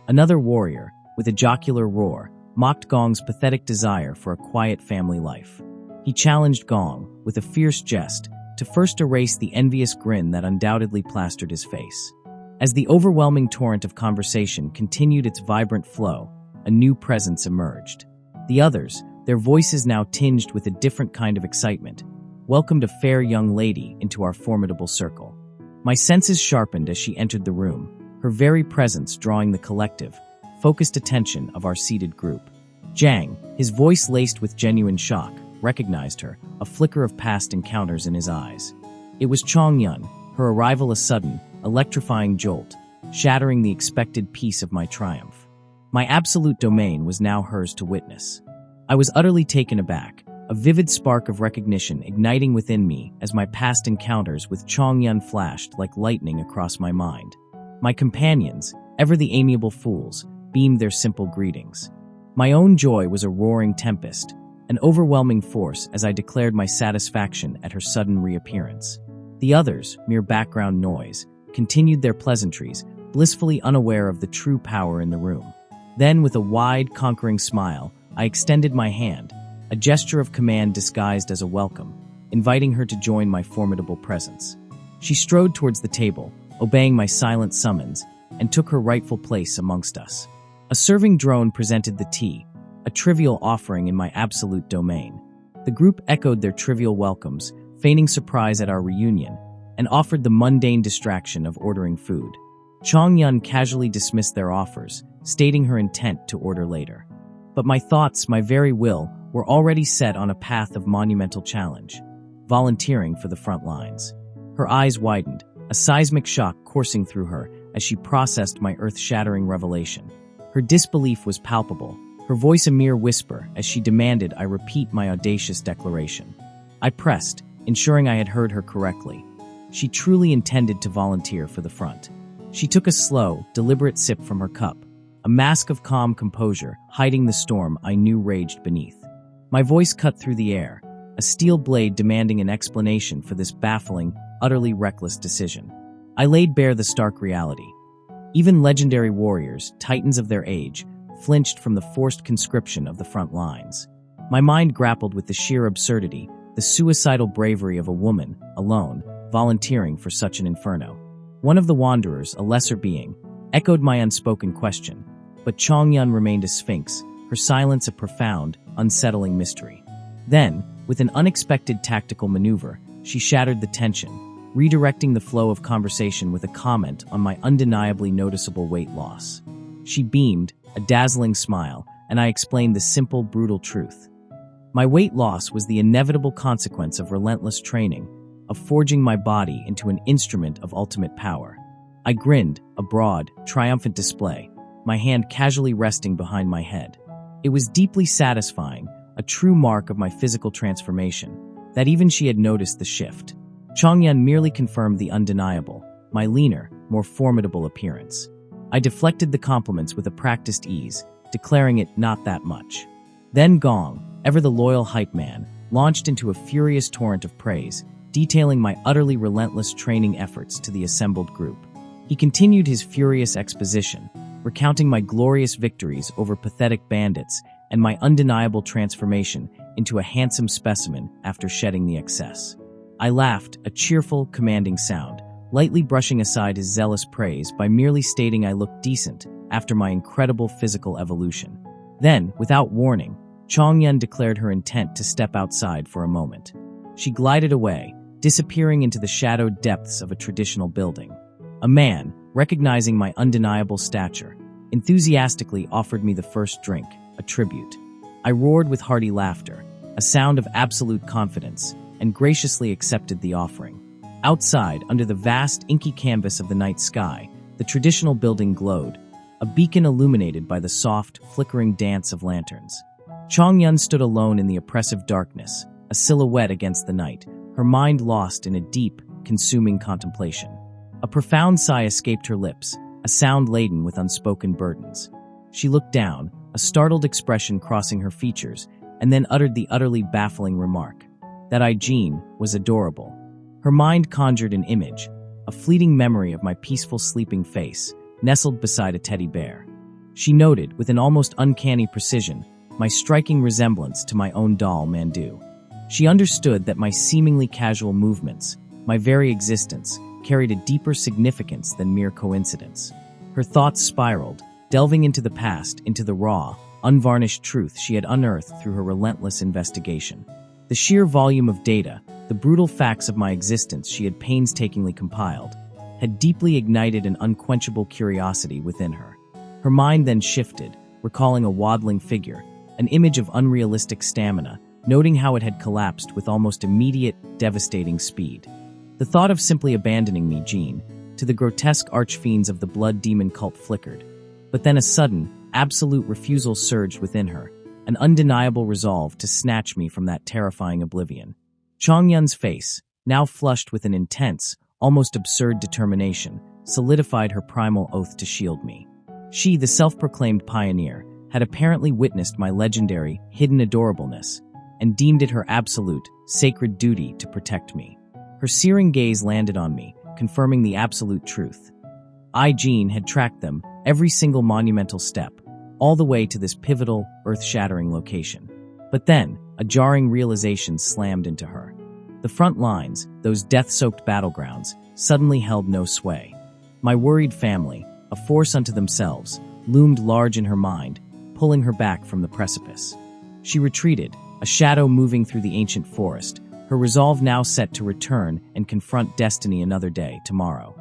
Another warrior, with a jocular roar, mocked Gong's pathetic desire for a quiet family life. He challenged Gong, with a fierce jest, to first erase the envious grin that undoubtedly plastered his face. As the overwhelming torrent of conversation continued its vibrant flow, a new presence emerged. The others, their voices now tinged with a different kind of excitement, welcomed a fair young lady into our formidable circle. My senses sharpened as she entered the room, her very presence drawing the collective, focused attention of our seated group. Jiang, his voice laced with genuine shock, recognized her, a flicker of past encounters in his eyes. It was Chongyun, her arrival a sudden, electrifying jolt, shattering the expected peace of my triumph. My absolute domain was now hers to witness. I was utterly taken aback, a vivid spark of recognition igniting within me as my past encounters with Chongyun flashed like lightning across my mind. My companions, ever the amiable fools, beamed their simple greetings. My own joy was a roaring tempest, an overwhelming force as I declared my satisfaction at her sudden reappearance. The others, mere background noise, continued their pleasantries, blissfully unaware of the true power in the room. Then, with a wide, conquering smile, I extended my hand, a gesture of command disguised as a welcome, inviting her to join my formidable presence. She strode towards the table, obeying my silent summons, and took her rightful place amongst us. A serving drone presented the tea, a trivial offering in my absolute domain. The group echoed their trivial welcomes, feigning surprise at our reunion, and offered the mundane distraction of ordering food. Chongyun casually dismissed their offers, stating her intent to order later. But my thoughts, my very will, were already set on a path of monumental challenge, volunteering for the front lines. Her eyes widened, a seismic shock coursing through her as she processed my earth-shattering revelation. Her disbelief was palpable, her voice a mere whisper as she demanded I repeat my audacious declaration. I pressed, ensuring I had heard her correctly. She truly intended to volunteer for the front. She took a slow, deliberate sip from her cup, a mask of calm composure hiding the storm I knew raged beneath. My voice cut through the air, a steel blade demanding an explanation for this baffling, utterly reckless decision. I laid bare the stark reality. Even legendary warriors, titans of their age, flinched from the forced conscription of the front lines. My mind grappled with the sheer absurdity, the suicidal bravery of a woman, alone, volunteering for such an inferno. One of the wanderers, a lesser being, echoed my unspoken question, but Chongyun remained a sphinx, her silence a profound, unsettling mystery. Then, with an unexpected tactical maneuver, she shattered the tension, redirecting the flow of conversation with a comment on my undeniably noticeable weight loss. She beamed, a dazzling smile, and I explained the simple, brutal truth. My weight loss was the inevitable consequence of relentless training, of forging my body into an instrument of ultimate power. I grinned, a broad, triumphant display, my hand casually resting behind my head. It was deeply satisfying, a true mark of my physical transformation, that even she had noticed the shift. Chongyun merely confirmed the undeniable, my leaner, more formidable appearance. I deflected the compliments with a practiced ease, declaring it not that much. Then Gong, ever the loyal hype man, launched into a furious torrent of praise, detailing my utterly relentless training efforts to the assembled group. He continued his furious exposition, recounting my glorious victories over pathetic bandits and my undeniable transformation into a handsome specimen after shedding the excess. I laughed, a cheerful, commanding sound, lightly brushing aside his zealous praise by merely stating I looked decent after my incredible physical evolution. Then, without warning, Chongyun declared her intent to step outside for a moment. She glided away, disappearing into the shadowed depths of a traditional building. A man, recognizing my undeniable stature, enthusiastically offered me the first drink, a tribute. I roared with hearty laughter, a sound of absolute confidence, and graciously accepted the offering. Outside, under the vast, inky canvas of the night sky, the traditional building glowed, a beacon illuminated by the soft, flickering dance of lanterns. Chongyun stood alone in the oppressive darkness, a silhouette against the night, her mind lost in a deep, consuming contemplation. A profound sigh escaped her lips, a sound laden with unspoken burdens. She looked down, a startled expression crossing her features, and then uttered the utterly baffling remark. That Jean was adorable. Her mind conjured an image, a fleeting memory of my peaceful sleeping face, nestled beside a teddy bear. She noted, with an almost uncanny precision, my striking resemblance to my own doll Mandu. She understood that my seemingly casual movements, my very existence, carried a deeper significance than mere coincidence. Her thoughts spiraled, delving into the past, into the raw, unvarnished truth she had unearthed through her relentless investigation. The sheer volume of data, the brutal facts of my existence she had painstakingly compiled, had deeply ignited an unquenchable curiosity within her. Her mind then shifted, recalling a waddling figure, an image of unrealistic stamina, noting how it had collapsed with almost immediate, devastating speed. The thought of simply abandoning me, Jean, to the grotesque archfiends of the blood demon cult flickered. But then a sudden, absolute refusal surged within her, an undeniable resolve to snatch me from that terrifying oblivion. Chongyun's face, now flushed with an intense, almost absurd determination, solidified her primal oath to shield me. She, the self-proclaimed pioneer, had apparently witnessed my legendary, hidden adorableness, and deemed it her absolute, sacred duty to protect me. Her searing gaze landed on me, confirming the absolute truth. Jean had tracked them, every single monumental step, all the way to this pivotal, earth-shattering location. But then, a jarring realization slammed into her. The front lines, those death-soaked battlegrounds, suddenly held no sway. My worried family, a force unto themselves, loomed large in her mind, pulling her back from the precipice. She retreated, a shadow moving through the ancient forest, her resolve now set to return and confront destiny another day, tomorrow.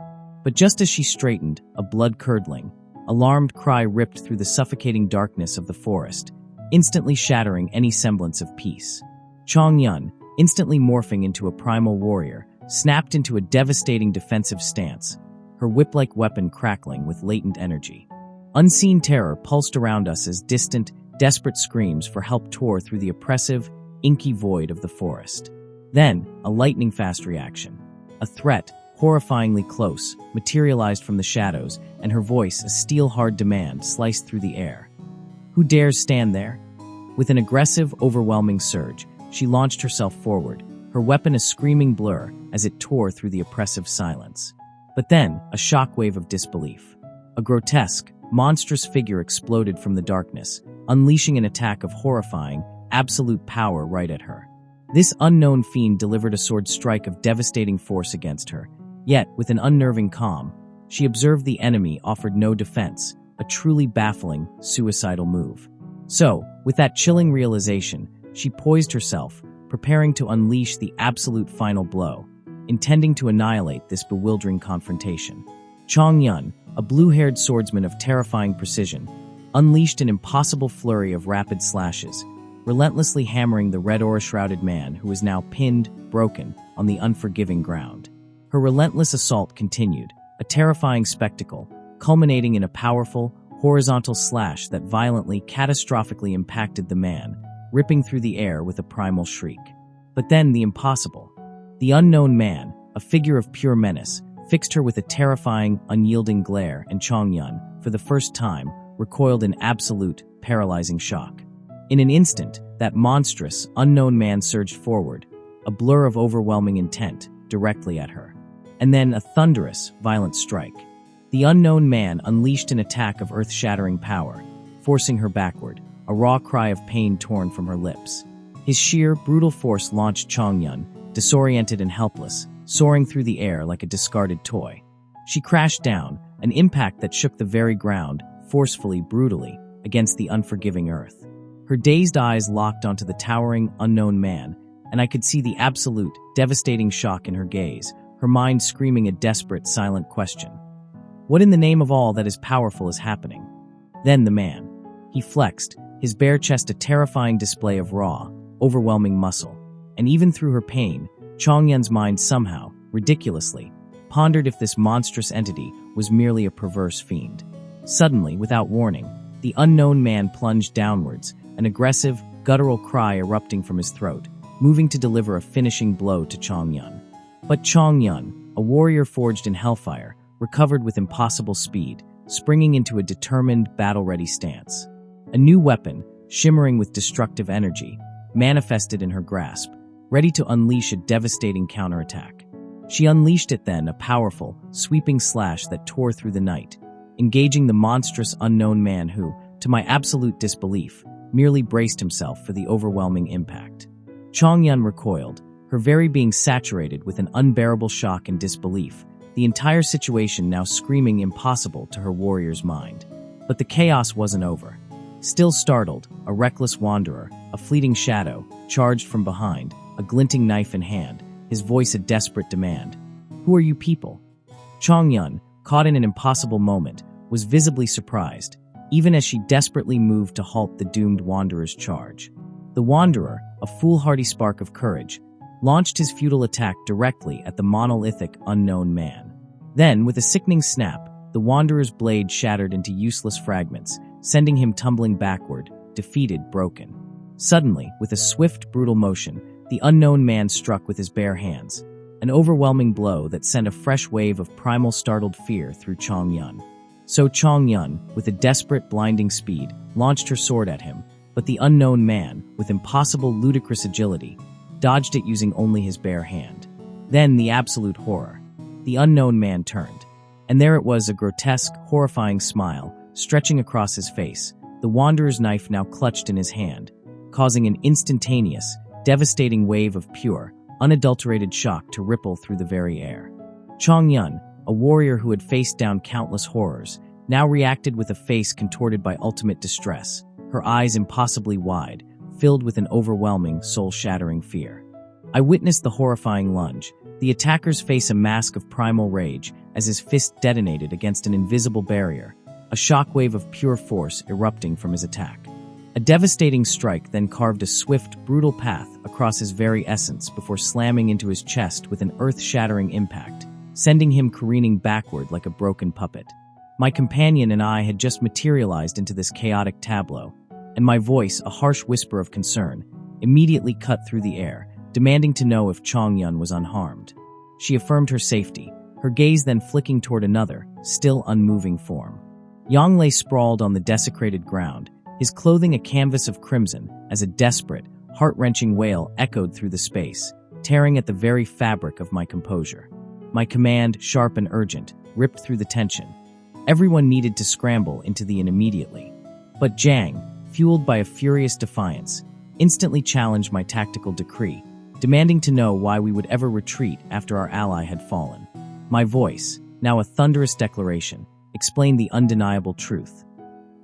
But just as she straightened, a blood-curdling, alarmed cry ripped through the suffocating darkness of the forest, instantly shattering any semblance of peace. Chongyun, instantly morphing into a primal warrior, snapped into a devastating defensive stance, her whip-like weapon crackling with latent energy. Unseen terror pulsed around us as distant, desperate screams for help tore through the oppressive, inky void of the forest. Then, a lightning-fast reaction. A threat, horrifyingly close, materialized from the shadows, and her voice, a steel-hard demand, sliced through the air. Who dares stand there? With an aggressive, overwhelming surge, she launched herself forward, her weapon a screaming blur as it tore through the oppressive silence. But then, a shockwave of disbelief. A grotesque, monstrous figure exploded from the darkness, unleashing an attack of horrifying, absolute power right at her. This unknown fiend delivered a sword strike of devastating force against her, yet, with an unnerving calm, she observed the enemy offered no defense, a truly baffling, suicidal move. So, with that chilling realization, she poised herself, preparing to unleash the absolute final blow, intending to annihilate this bewildering confrontation. Chong Yun, a blue-haired swordsman of terrifying precision, unleashed an impossible flurry of rapid slashes, relentlessly hammering the red aura-shrouded man who was now pinned, broken, on the unforgiving ground. Her relentless assault continued, a terrifying spectacle, culminating in a powerful, horizontal slash that violently, catastrophically impacted the man, ripping through the air with a primal shriek. But then the impossible. The unknown man, a figure of pure menace, fixed her with a terrifying, unyielding glare, and Chong Yun, for the first time, recoiled in absolute, paralyzing shock. In an instant, that monstrous, unknown man surged forward, a blur of overwhelming intent, directly at her. And then a thunderous, violent strike. The unknown man unleashed an attack of earth-shattering power, forcing her backward, a raw cry of pain torn from her lips. His sheer, brutal force launched Chong Yun, disoriented and helpless, soaring through the air like a discarded toy. She crashed down, an impact that shook the very ground, forcefully, brutally, against the unforgiving earth. Her dazed eyes locked onto the towering, unknown man, and I could see the absolute, devastating shock in her gaze, her mind screaming a desperate, silent question. What in the name of all that is powerful is happening? Then the man. He flexed, his bare chest a terrifying display of raw, overwhelming muscle. And even through her pain, Chong Yun's mind somehow, ridiculously, pondered if this monstrous entity was merely a perverse fiend. Suddenly, without warning, the unknown man plunged downwards, an aggressive, guttural cry erupting from his throat, moving to deliver a finishing blow to Chong Yun. But Chong Yun, a warrior forged in hellfire, recovered with impossible speed, springing into a determined, battle-ready stance. A new weapon, shimmering with destructive energy, manifested in her grasp, ready to unleash a devastating counterattack. She unleashed it then, a powerful, sweeping slash that tore through the night, engaging the monstrous unknown man who, to my absolute disbelief, merely braced himself for the overwhelming impact. Chong Yun recoiled, her very being saturated with an unbearable shock and disbelief, the entire situation now screaming impossible to her warrior's mind. But the chaos wasn't over. Still startled, a reckless wanderer, a fleeting shadow, charged from behind, a glinting knife in hand, his voice a desperate demand. "Who are you people?" Chong Yun, caught in an impossible moment, was visibly surprised, even as she desperately moved to halt the doomed wanderer's charge. The wanderer, a foolhardy spark of courage, launched his futile attack directly at the monolithic unknown man. Then, with a sickening snap, the wanderer's blade shattered into useless fragments, sending him tumbling backward, defeated, broken. Suddenly, with a swift, brutal motion, the unknown man struck with his bare hands, an overwhelming blow that sent a fresh wave of primal startled fear through Chong Yun. So Chong Yun, with a desperate, blinding speed, launched her sword at him, but the unknown man, with impossible, ludicrous agility, dodged it using only his bare hand. Then the absolute horror. The unknown man turned, and there it was, a grotesque, horrifying smile, stretching across his face, the wanderer's knife now clutched in his hand, causing an instantaneous, devastating wave of pure, unadulterated shock to ripple through the very air. Chong Yun, a warrior who had faced down countless horrors, now reacted with a face contorted by ultimate distress, her eyes impossibly wide, filled with an overwhelming, soul-shattering fear. I witnessed the horrifying lunge, the attacker's face a mask of primal rage as his fist detonated against an invisible barrier, a shockwave of pure force erupting from his attack. A devastating strike then carved a swift, brutal path across his very essence before slamming into his chest with an earth-shattering impact, sending him careening backward like a broken puppet. My companion and I had just materialized into this chaotic tableau, and my voice, a harsh whisper of concern, immediately cut through the air, demanding to know if Chong Yun was unharmed. She affirmed her safety, her gaze then flicking toward another, still unmoving form. Yang lay sprawled on the desecrated ground, his clothing a canvas of crimson, as a desperate, heart-wrenching wail echoed through the space, tearing at the very fabric of my composure. My command, sharp and urgent, ripped through the tension. Everyone needed to scramble into the inn immediately. But Jiang, fueled by a furious defiance, instantly challenged my tactical decree, demanding to know why we would ever retreat after our ally had fallen. My voice, now a thunderous declaration, explained the undeniable truth.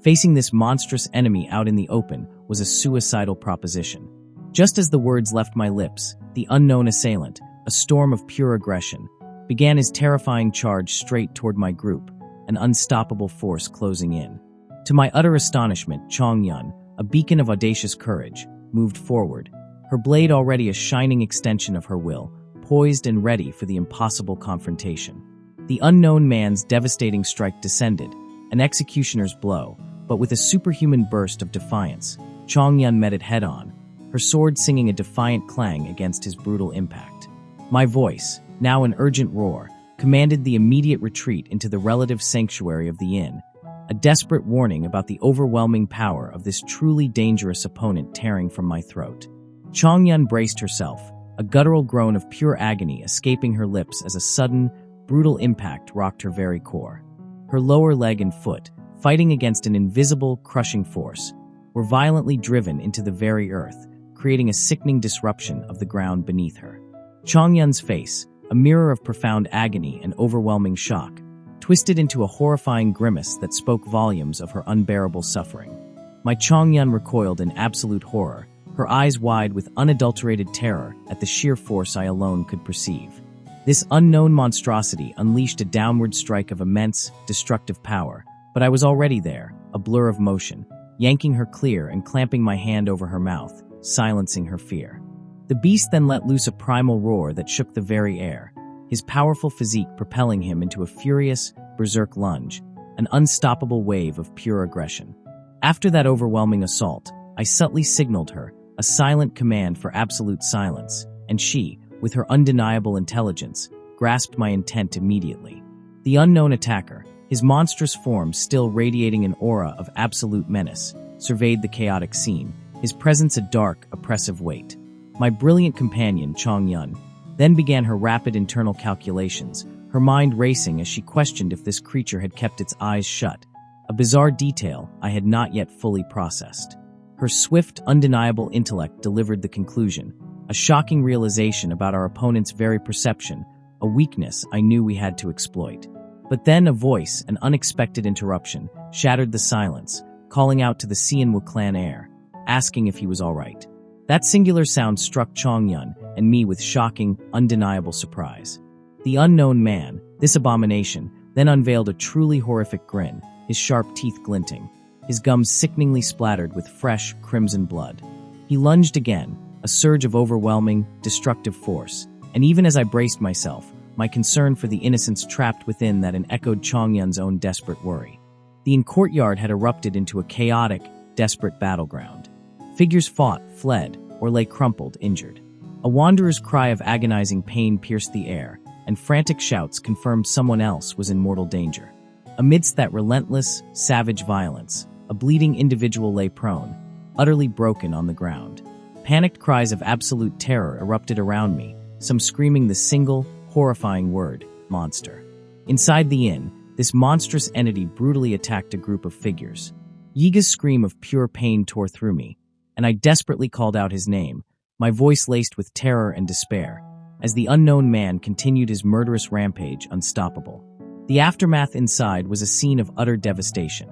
Facing this monstrous enemy out in the open was a suicidal proposition. Just as the words left my lips, the unknown assailant, a storm of pure aggression, began his terrifying charge straight toward my group, an unstoppable force closing in. To my utter astonishment, Chongyun, a beacon of audacious courage, moved forward, her blade already a shining extension of her will, poised and ready for the impossible confrontation. The unknown man's devastating strike descended, an executioner's blow, but with a superhuman burst of defiance, Chongyun met it head-on, her sword singing a defiant clang against his brutal impact. My voice, now an urgent roar, commanded the immediate retreat into the relative sanctuary of the inn, a desperate warning about the overwhelming power of this truly dangerous opponent tearing from my throat. Chongyun braced herself, a guttural groan of pure agony escaping her lips as a sudden, brutal impact rocked her very core. Her lower leg and foot, fighting against an invisible, crushing force, were violently driven into the very earth, creating a sickening disruption of the ground beneath her. Chongyun's face, a mirror of profound agony and overwhelming shock, twisted into a horrifying grimace that spoke volumes of her unbearable suffering. My Chongyun recoiled in absolute horror, her eyes wide with unadulterated terror at the sheer force I alone could perceive. This unknown monstrosity unleashed a downward strike of immense, destructive power, but I was already there, a blur of motion, yanking her clear and clamping my hand over her mouth, silencing her fear. The beast then let loose a primal roar that shook the very air, his powerful physique propelling him into a furious, berserk lunge, an unstoppable wave of pure aggression. After that overwhelming assault, I subtly signaled her, a silent command for absolute silence, and she, with her undeniable intelligence, grasped my intent immediately. The unknown attacker, his monstrous form still radiating an aura of absolute menace, surveyed the chaotic scene, his presence a dark, oppressive weight. My brilliant companion, Chongyun, then began her rapid internal calculations, her mind racing as she questioned if this creature had kept its eyes shut, a bizarre detail I had not yet fully processed. Her swift, undeniable intellect delivered the conclusion, a shocking realization about our opponent's very perception, a weakness I knew we had to exploit. But then a voice, an unexpected interruption, shattered the silence, calling out to the Sianwu clan heir, asking if he was all right. That singular sound struck Chongyun and me with shocking, undeniable surprise. The unknown man, this abomination, then unveiled a truly horrific grin, his sharp teeth glinting, his gums sickeningly splattered with fresh, crimson blood. He lunged again, a surge of overwhelming, destructive force, and even as I braced myself, my concern for the innocents trapped within that echoed Chongyun's own desperate worry. The inn courtyard had erupted into a chaotic, desperate battleground. Figures fought, fled, or lay crumpled, injured. A wanderer's cry of agonizing pain pierced the air, and frantic shouts confirmed someone else was in mortal danger. Amidst that relentless, savage violence, a bleeding individual lay prone, utterly broken on the ground. Panicked cries of absolute terror erupted around me, some screaming the single, horrifying word, monster. Inside the inn, this monstrous entity brutally attacked a group of figures. Yiga's scream of pure pain tore through me, and I desperately called out his name, my voice laced with terror and despair, as the unknown man continued his murderous rampage unstoppable. The aftermath inside was a scene of utter devastation.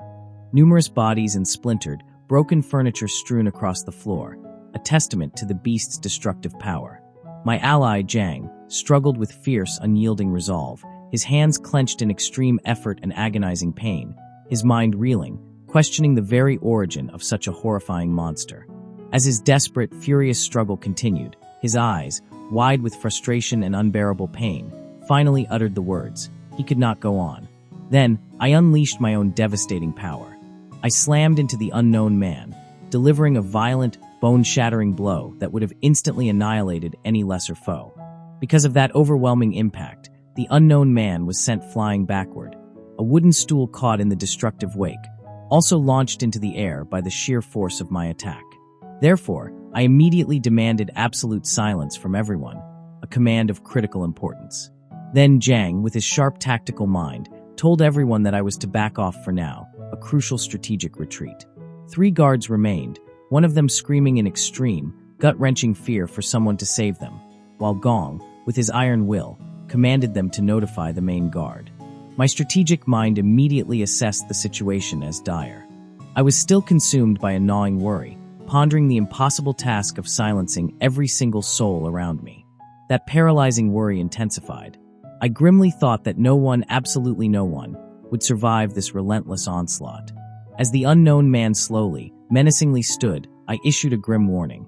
Numerous bodies and splintered, broken furniture strewn across the floor, a testament to the beast's destructive power. My ally, Zhang, struggled with fierce, unyielding resolve, his hands clenched in extreme effort and agonizing pain, his mind reeling, questioning the very origin of such a horrifying monster. As his desperate, furious struggle continued, his eyes, wide with frustration and unbearable pain, finally uttered the words, he could not go on. Then, I unleashed my own devastating power. I slammed into the unknown man, delivering a violent, bone-shattering blow that would have instantly annihilated any lesser foe. Because of that overwhelming impact, the unknown man was sent flying backward, a wooden stool caught in the destructive wake, also launched into the air by the sheer force of my attack. Therefore, I immediately demanded absolute silence from everyone, a command of critical importance. Then Zhang, with his sharp tactical mind, told everyone that I was to back off for now, a crucial strategic retreat. 3 guards remained, one of them screaming in extreme, gut-wrenching fear for someone to save them, while Gong, with his iron will, commanded them to notify the main guard. My strategic mind immediately assessed the situation as dire. I was still consumed by a gnawing worry, pondering the impossible task of silencing every single soul around me. That paralyzing worry intensified. I grimly thought that no one, absolutely no one, would survive this relentless onslaught. As the unknown man slowly, menacingly stood, I issued a grim warning.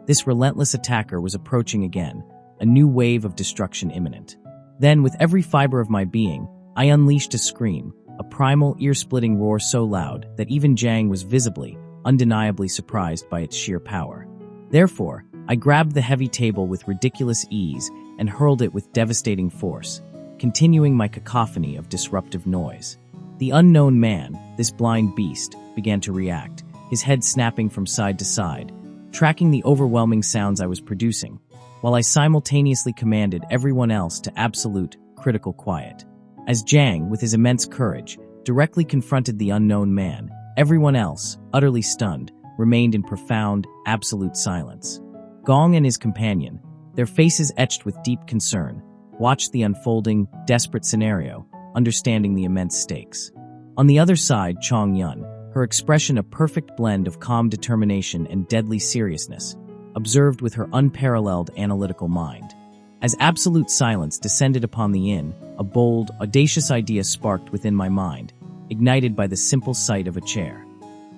This relentless attacker was approaching again, a new wave of destruction imminent. Then, with every fiber of my being, I unleashed a scream, a primal, ear-splitting roar so loud that even Jiang was visibly, undeniably surprised by its sheer power. Therefore, I grabbed the heavy table with ridiculous ease and hurled it with devastating force, continuing my cacophony of disruptive noise. The unknown man, this blind beast, began to react, his head snapping from side to side, tracking the overwhelming sounds I was producing, while I simultaneously commanded everyone else to absolute, critical quiet. As Jiang, with his immense courage, directly confronted the unknown man, everyone else, utterly stunned, remained in profound, absolute silence. Gong and his companion, their faces etched with deep concern, watched the unfolding, desperate scenario, understanding the immense stakes. On the other side, Chong Yun, her expression a perfect blend of calm determination and deadly seriousness, observed with her unparalleled analytical mind. As absolute silence descended upon the inn, a bold, audacious idea sparked within my mind, ignited by the simple sight of a chair.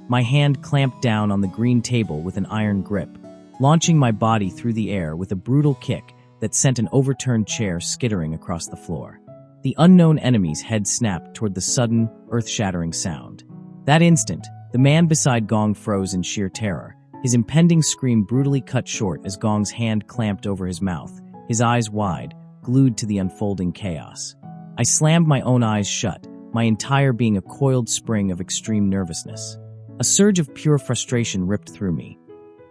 My hand clamped down on the green table with an iron grip, launching my body through the air with a brutal kick that sent an overturned chair skittering across the floor. The unknown enemy's head snapped toward the sudden, earth-shattering sound. That instant, the man beside Gong froze in sheer terror, his impending scream brutally cut short as Gong's hand clamped over his mouth, his eyes wide, glued to the unfolding chaos. I slammed my own eyes shut, my entire being a coiled spring of extreme nervousness. A surge of pure frustration ripped through me.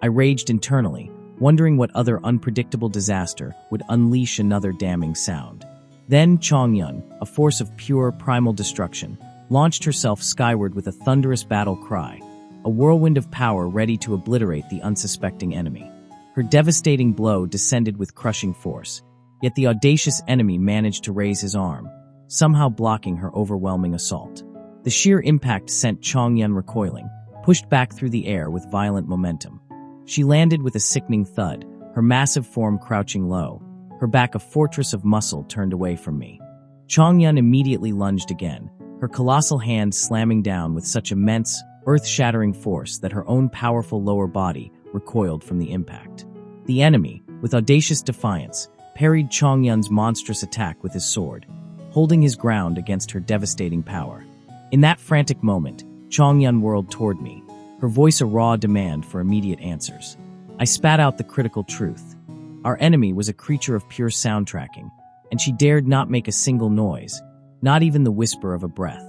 I raged internally, wondering what other unpredictable disaster would unleash another damning sound. Then Chong Yun, a force of pure, primal destruction, launched herself skyward with a thunderous battle cry, a whirlwind of power ready to obliterate the unsuspecting enemy. Her devastating blow descended with crushing force, yet the audacious enemy managed to raise his arm, somehow blocking her overwhelming assault. The sheer impact sent Chong Yun recoiling, pushed back through the air with violent momentum. She landed with a sickening thud, her massive form crouching low, her back a fortress of muscle turned away from me. Chong Yun immediately lunged again, her colossal hand slamming down with such immense, earth-shattering force that her own powerful lower body recoiled from the impact. The enemy, with audacious defiance, parried Chong Yun's monstrous attack with his sword, holding his ground against her devastating power. In that frantic moment, Chong Yun whirled toward me, her voice a raw demand for immediate answers. I spat out the critical truth. Our enemy was a creature of pure sound tracking, and she dared not make a single noise, not even the whisper of a breath.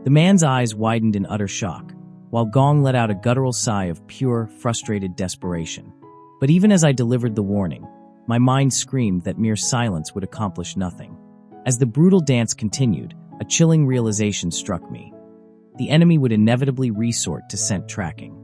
The man's eyes widened in utter shock, while Gong let out a guttural sigh of pure, frustrated desperation. But even as I delivered the warning, my mind screamed that mere silence would accomplish nothing. As the brutal dance continued, a chilling realization struck me. The enemy would inevitably resort to scent tracking.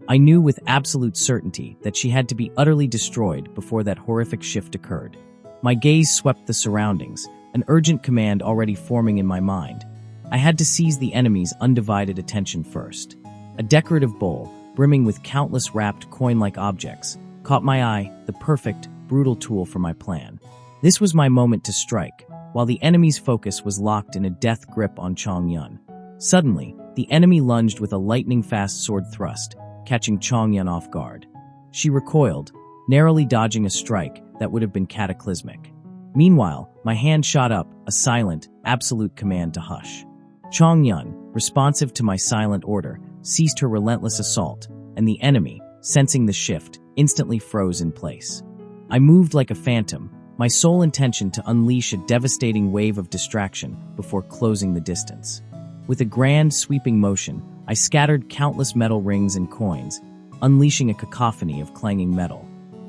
I knew with absolute certainty that she had to be utterly destroyed before that horrific shift occurred. My gaze swept the surroundings, an urgent command already forming in my mind. I had to seize the enemy's undivided attention first. A decorative bowl, brimming with countless wrapped coin-like objects, caught my eye, the perfect, brutal tool for my plan. This was my moment to strike, while the enemy's focus was locked in a death grip on Chong Yun. Suddenly, the enemy lunged with a lightning-fast sword thrust, catching Chong Yun off guard. She recoiled, narrowly dodging a strike that would have been cataclysmic. Meanwhile, my hand shot up, a silent, absolute command to hush. Chong Yun, responsive to my silent order, ceased her relentless assault, and the enemy, sensing the shift, instantly froze in place. I moved like a phantom, my sole intention to unleash a devastating wave of distraction before closing the distance. With a grand, sweeping motion, I scattered countless metal rings and coins, unleashing a cacophony of clanging metal.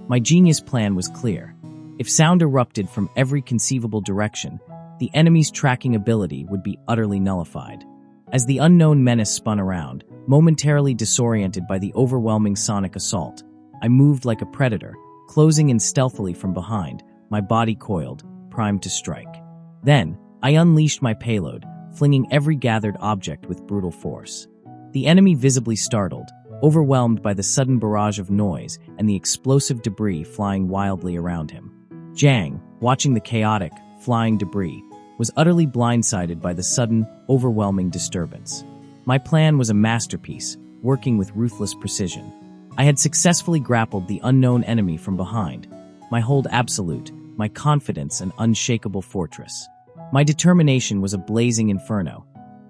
My genius plan was clear. If sound erupted from every conceivable direction, the enemy's tracking ability would be utterly nullified. As the unknown menace spun around, momentarily disoriented by the overwhelming sonic assault, I moved like a predator, closing in stealthily from behind, my body coiled, primed to strike. Then, I unleashed my payload, flinging every gathered object with brutal force. The enemy visibly startled, overwhelmed by the sudden barrage of noise and the explosive debris flying wildly around him. Jiang, watching the chaotic, flying debris, was utterly blindsided by the sudden, overwhelming disturbance. My plan was a masterpiece, working with ruthless precision. I had successfully grappled the unknown enemy from behind, my hold absolute, my confidence an unshakable fortress. My determination was a blazing inferno.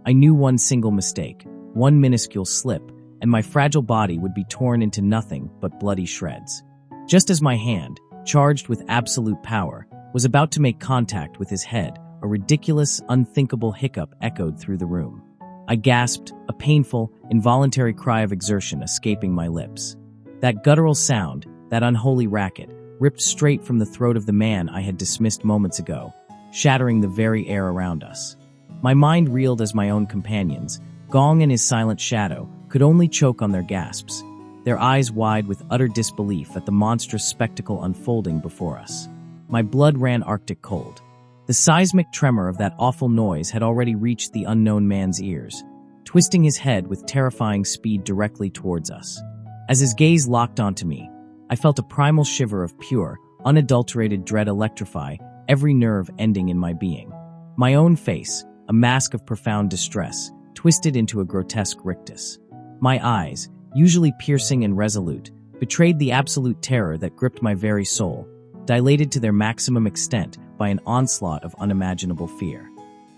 I knew one single mistake, one minuscule slip, and my fragile body would be torn into nothing but bloody shreds. Just as my hand, charged with absolute power, was about to make contact with his head, a ridiculous, unthinkable hiccup echoed through the room. I gasped, a painful, involuntary cry of exertion escaping my lips. That guttural sound, that unholy racket, ripped straight from the throat of the man I had dismissed moments ago, shattering the very air around us. My mind reeled as my own companions, Gong and his silent shadow, could only choke on their gasps, their eyes wide with utter disbelief at the monstrous spectacle unfolding before us. My blood ran arctic cold. The seismic tremor of that awful noise had already reached the unknown man's ears, twisting his head with terrifying speed directly towards us. As his gaze locked onto me, I felt a primal shiver of pure, unadulterated dread electrify every nerve ending in my being. My own face, a mask of profound distress, twisted into a grotesque rictus. My eyes, usually piercing and resolute, betrayed the absolute terror that gripped my very soul, dilated to their maximum extent by an onslaught of unimaginable fear.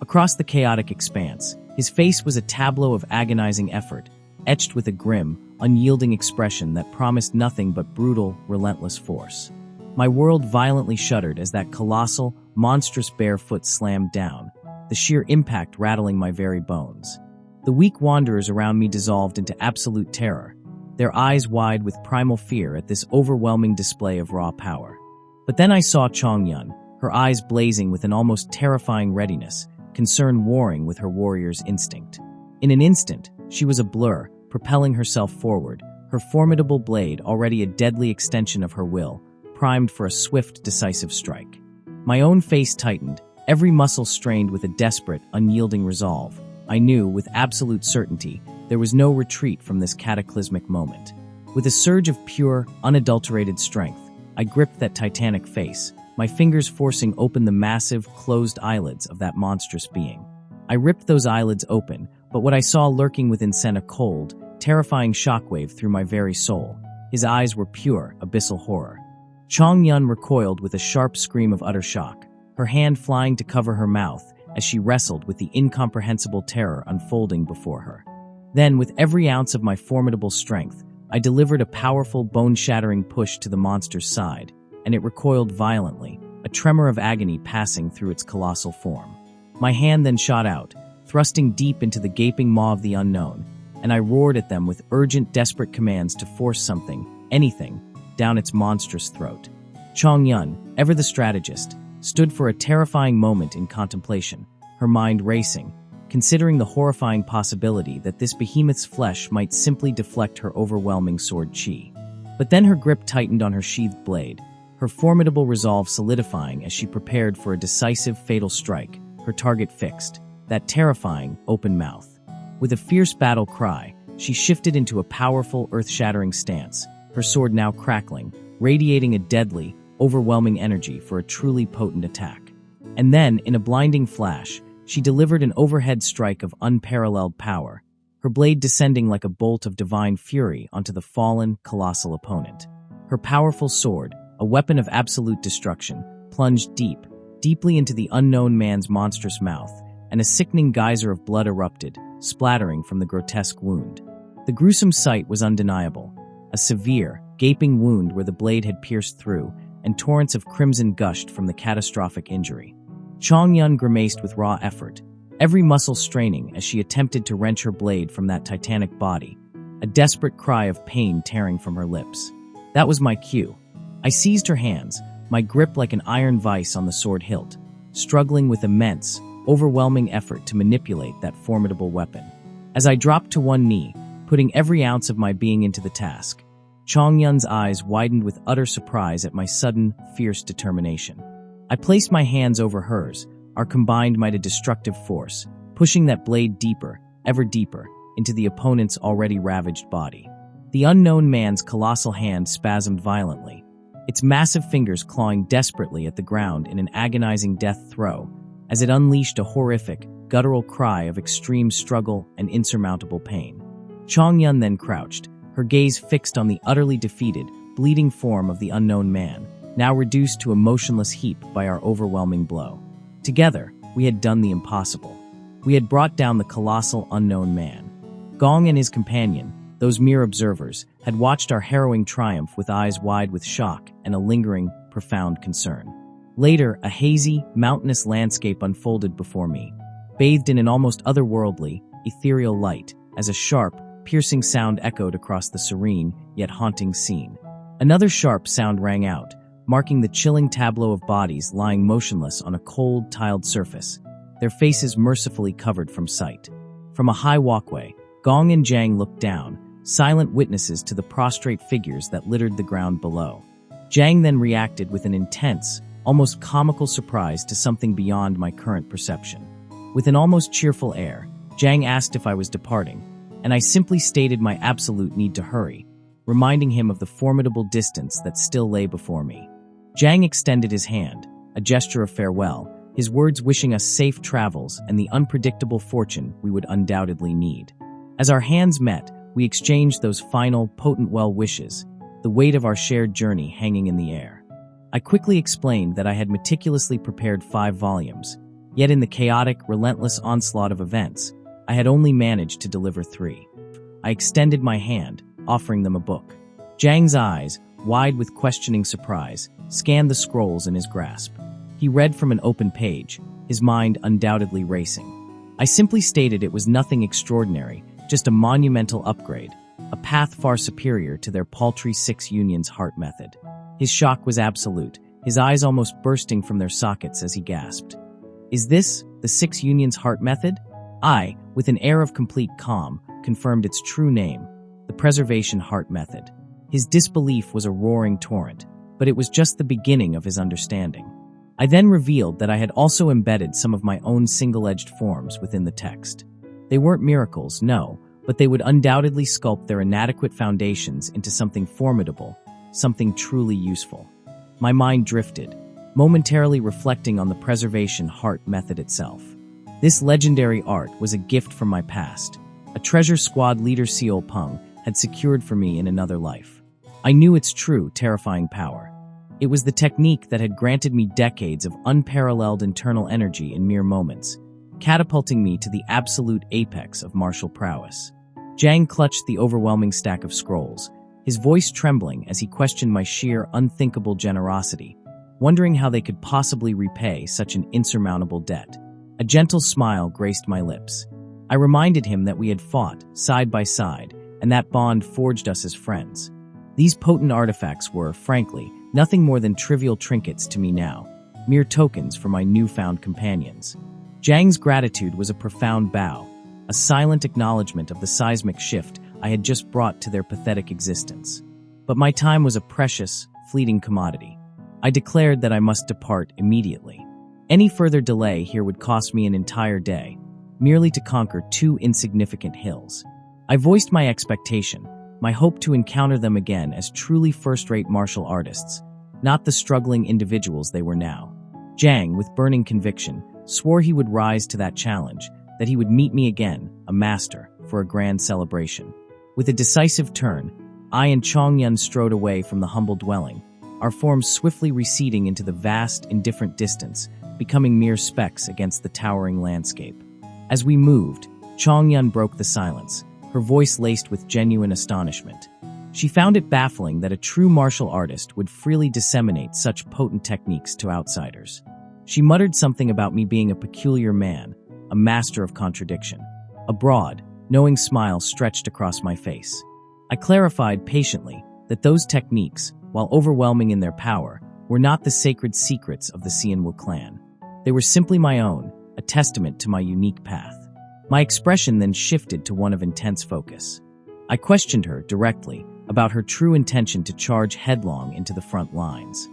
Across the chaotic expanse, his face was a tableau of agonizing effort, etched with a grim, unyielding expression that promised nothing but brutal, relentless force. My world violently shuddered as that colossal, monstrous bare foot slammed down, the sheer impact rattling my very bones. The weak wanderers around me dissolved into absolute terror, their eyes wide with primal fear at this overwhelming display of raw power. But then I saw Chongyun, her eyes blazing with an almost terrifying readiness, concern warring with her warrior's instinct. In an instant, she was a blur, propelling herself forward, her formidable blade already a deadly extension of her will, primed for a swift, decisive strike. My own face tightened, every muscle strained with a desperate, unyielding resolve. I knew, with absolute certainty, there was no retreat from this cataclysmic moment. With a surge of pure, unadulterated strength, I gripped that titanic face, my fingers forcing open the massive, closed eyelids of that monstrous being. I ripped those eyelids open, but what I saw lurking within sent a cold, terrifying shockwave through my very soul. His eyes were pure, abyssal horror. Chongyun recoiled with a sharp scream of utter shock, her hand flying to cover her mouth as she wrestled with the incomprehensible terror unfolding before her. Then, with every ounce of my formidable strength, I delivered a powerful, bone-shattering push to the monster's side, and it recoiled violently, a tremor of agony passing through its colossal form. My hand then shot out, thrusting deep into the gaping maw of the unknown, and I roared at them with urgent, desperate commands to force something, anything, down its monstrous throat. Chongyun, ever the strategist, stood for a terrifying moment in contemplation, her mind racing, considering the horrifying possibility that this behemoth's flesh might simply deflect her overwhelming sword chi. But then her grip tightened on her sheathed blade, her formidable resolve solidifying as she prepared for a decisive, fatal strike, her target fixed, that terrifying, open mouth. With a fierce battle cry, she shifted into a powerful, earth-shattering stance, her sword now crackling, radiating a deadly, overwhelming energy for a truly potent attack. And then, in a blinding flash, she delivered an overhead strike of unparalleled power, her blade descending like a bolt of divine fury onto the fallen, colossal opponent. Her powerful sword, a weapon of absolute destruction, plunged deeply into the unknown man's monstrous mouth, and a sickening geyser of blood erupted, splattering from the grotesque wound. The gruesome sight was undeniable, a severe, gaping wound where the blade had pierced through, and torrents of crimson gushed from the catastrophic injury. Chongyun grimaced with raw effort, every muscle straining as she attempted to wrench her blade from that titanic body, a desperate cry of pain tearing from her lips. That was my cue. I seized her hands, my grip like an iron vice on the sword hilt, struggling with immense, overwhelming effort to manipulate that formidable weapon. As I dropped to one knee, putting every ounce of my being into the task, Chongyun's eyes widened with utter surprise at my sudden, fierce determination. I placed my hands over hers, our combined might a destructive force, pushing that blade deeper, ever deeper, into the opponent's already ravaged body. The unknown man's colossal hand spasmed violently, its massive fingers clawing desperately at the ground in an agonizing death throe, as it unleashed a horrific, guttural cry of extreme struggle and insurmountable pain. Chongyun then crouched, her gaze fixed on the utterly defeated, bleeding form of the unknown man, now reduced to a motionless heap by our overwhelming blow. Together, we had done the impossible. We had brought down the colossal unknown man. Gong and his companion, those mere observers, had watched our harrowing triumph with eyes wide with shock and a lingering, profound concern. Later, a hazy, mountainous landscape unfolded before me, bathed in an almost otherworldly, ethereal light, as a sharp, piercing sound echoed across the serene, yet haunting scene. Another sharp sound rang out, marking the chilling tableau of bodies lying motionless on a cold, tiled surface, their faces mercifully covered from sight. From a high walkway, Gong and Zhang looked down, silent witnesses to the prostrate figures that littered the ground below. Zhang then reacted with an intense, almost comical surprise to something beyond my current perception. With an almost cheerful air, Zhang asked if I was departing, and I simply stated my absolute need to hurry, reminding him of the formidable distance that still lay before me. Zhang extended his hand, a gesture of farewell, his words wishing us safe travels and the unpredictable fortune we would undoubtedly need. As our hands met, we exchanged those final, potent well wishes, the weight of our shared journey hanging in the air. I quickly explained that I had meticulously prepared 5 volumes, yet in the chaotic, relentless onslaught of events, I had only managed to deliver 3. I extended my hand, offering them a book. Zhang's eyes, wide with questioning surprise, scanned the scrolls in his grasp. He read from an open page, his mind undoubtedly racing. I simply stated it was nothing extraordinary, just a monumental upgrade, a path far superior to their paltry 6 unions heart method. His shock was absolute, his eyes almost bursting from their sockets as he gasped. "Is this the 6 unions heart method?" I, with an air of complete calm, confirmed its true name, the preservation heart method. His disbelief was a roaring torrent, but it was just the beginning of his understanding. I then revealed that I had also embedded some of my own single-edged forms within the text. They weren't miracles, no, but they would undoubtedly sculpt their inadequate foundations into something formidable, something truly useful. My mind drifted, momentarily reflecting on the preservation heart method itself. This legendary art was a gift from my past. A treasure squad leader Seol Peng had secured for me in another life. I knew its true, terrifying power. It was the technique that had granted me decades of unparalleled internal energy in mere moments, catapulting me to the absolute apex of martial prowess. Zhang clutched the overwhelming stack of scrolls, his voice trembling as he questioned my sheer, unthinkable generosity, wondering how they could possibly repay such an insurmountable debt. A gentle smile graced my lips. I reminded him that we had fought, side by side, and that bond forged us as friends. These potent artifacts were, frankly, nothing more than trivial trinkets to me now, mere tokens for my newfound companions. Zhang's gratitude was a profound bow, a silent acknowledgement of the seismic shift I had just brought to their pathetic existence. But my time was a precious, fleeting commodity. I declared that I must depart immediately. Any further delay here would cost me an entire day, merely to conquer 2 insignificant hills. I voiced my expectation, my hope to encounter them again as truly first-rate martial artists, not the struggling individuals they were now. Zhang, with burning conviction, swore he would rise to that challenge, that he would meet me again, a master, for a grand celebration. With a decisive turn, I and Chongyun strode away from the humble dwelling, our forms swiftly receding into the vast, indifferent distance, becoming mere specks against the towering landscape. As we moved, Chongyun broke the silence, her voice laced with genuine astonishment. She found it baffling that a true martial artist would freely disseminate such potent techniques to outsiders. She muttered something about me being a peculiar man, a master of contradiction. A broad, knowing smile stretched across my face. I clarified patiently that those techniques, while overwhelming in their power, were not the sacred secrets of the Xianwu clan. They were simply my own, a testament to my unique path. My expression then shifted to one of intense focus. I questioned her directly, about her true intention to charge headlong into the front lines.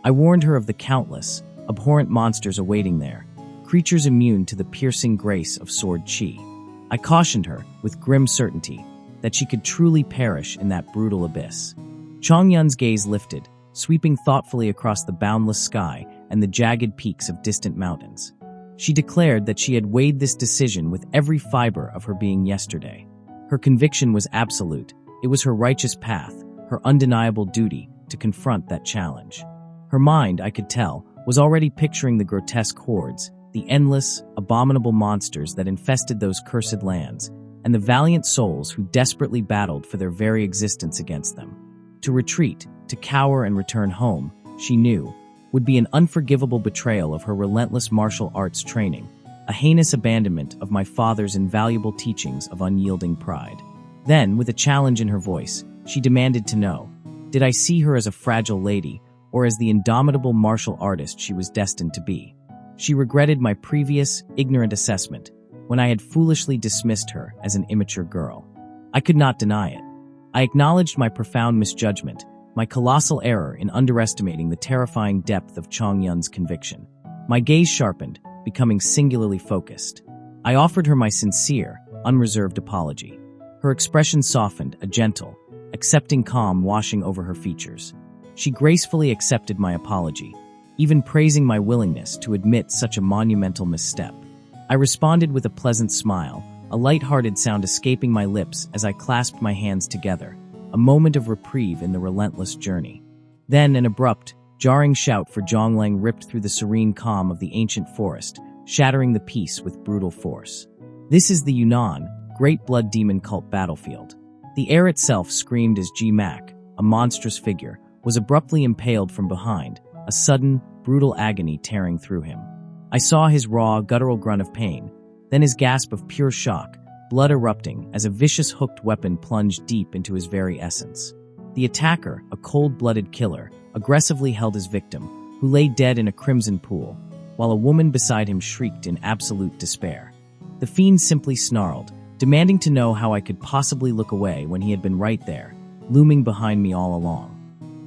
I warned her of the countless, abhorrent monsters awaiting there, creatures immune to the piercing grace of sword chi. I cautioned her, with grim certainty, that she could truly perish in that brutal abyss. Chongyun's gaze lifted, sweeping thoughtfully across the boundless sky and the jagged peaks of distant mountains. She declared that she had weighed this decision with every fiber of her being yesterday. Her conviction was absolute. It was her righteous path, her undeniable duty to confront that challenge. Her mind, I could tell, was already picturing the grotesque hordes, the endless, abominable monsters that infested those cursed lands, and the valiant souls who desperately battled for their very existence against them. To retreat, to cower and return home, she knew, would be an unforgivable betrayal of her relentless martial arts training, a heinous abandonment of my father's invaluable teachings of unyielding pride. Then, with a challenge in her voice, she demanded to know, did I see her as a fragile lady, or as the indomitable martial artist she was destined to be? She regretted my previous, ignorant assessment, when I had foolishly dismissed her as an immature girl. I could not deny it. I acknowledged my profound misjudgment, my colossal error in underestimating the terrifying depth of Chongyun's conviction. My gaze sharpened, becoming singularly focused. I offered her my sincere, unreserved apology. Her expression softened, a gentle, accepting calm washing over her features. She gracefully accepted my apology, even praising my willingness to admit such a monumental misstep. I responded with a pleasant smile, a light-hearted sound escaping my lips as I clasped my hands together, a moment of reprieve in the relentless journey. Then an abrupt, jarring shout for Zhonglang ripped through the serene calm of the ancient forest, shattering the peace with brutal force. This is the Yunnan, Great Blood Demon Cult battlefield. The air itself screamed as G-Mac, a monstrous figure, was abruptly impaled from behind, a sudden, brutal agony tearing through him. I saw his raw, guttural grunt of pain, then his gasp of pure shock, blood erupting as a vicious hooked weapon plunged deep into his very essence. The attacker, a cold-blooded killer, aggressively held his victim, who lay dead in a crimson pool, while a woman beside him shrieked in absolute despair. The fiend simply snarled, demanding to know how I could possibly look away when he had been right there, looming behind me all along.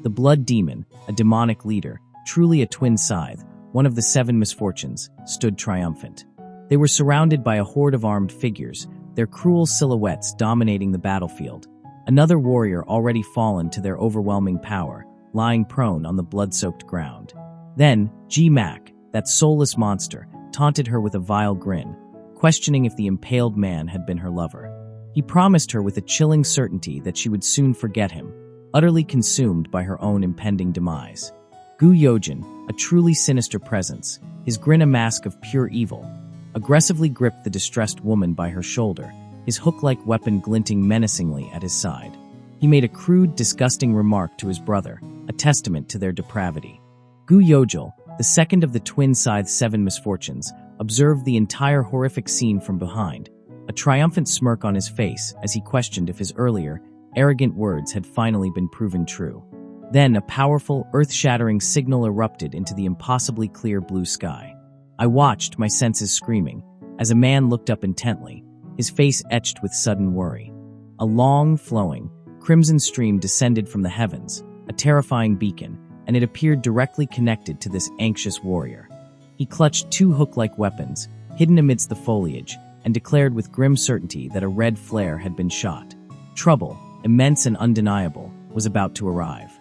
The Blood Demon, a demonic leader, truly a twin scythe, one of the 7 misfortunes, stood triumphant. They were surrounded by a horde of armed figures, their cruel silhouettes dominating the battlefield. Another warrior already fallen to their overwhelming power, lying prone on the blood-soaked ground. Then, G-Mac, that soulless monster, taunted her with a vile grin, questioning if the impaled man had been her lover. He promised her with a chilling certainty that she would soon forget him, utterly consumed by her own impending demise. Gu Yojin, a truly sinister presence, his grin a mask of pure evil, aggressively gripped the distressed woman by her shoulder, his hook-like weapon glinting menacingly at his side. He made a crude, disgusting remark to his brother, a testament to their depravity. Gu Yojil, the second of the twin scythe's 7 misfortunes, observed the entire horrific scene from behind, a triumphant smirk on his face as he questioned if his earlier, arrogant words had finally been proven true. Then a powerful, earth-shattering signal erupted into the impossibly clear blue sky. I watched, my senses screaming, as a man looked up intently, his face etched with sudden worry. A long, flowing, crimson stream descended from the heavens, a terrifying beacon, and it appeared directly connected to this anxious warrior. He clutched 2 hook-like weapons, hidden amidst the foliage, and declared with grim certainty that a red flare had been shot. Trouble, immense and undeniable, was about to arrive.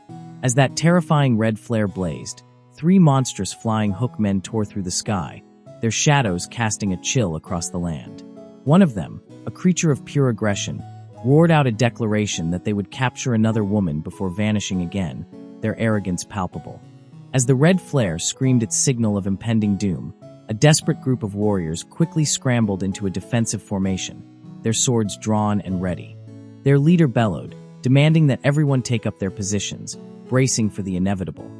As that terrifying red flare blazed, 3 monstrous flying hook men tore through the sky, their shadows casting a chill across the land. One of them, a creature of pure aggression, roared out a declaration that they would capture another woman before vanishing again, their arrogance palpable. As the red flare screamed its signal of impending doom, a desperate group of warriors quickly scrambled into a defensive formation, their swords drawn and ready. Their leader bellowed, demanding that everyone take up their positions, bracing for the inevitable.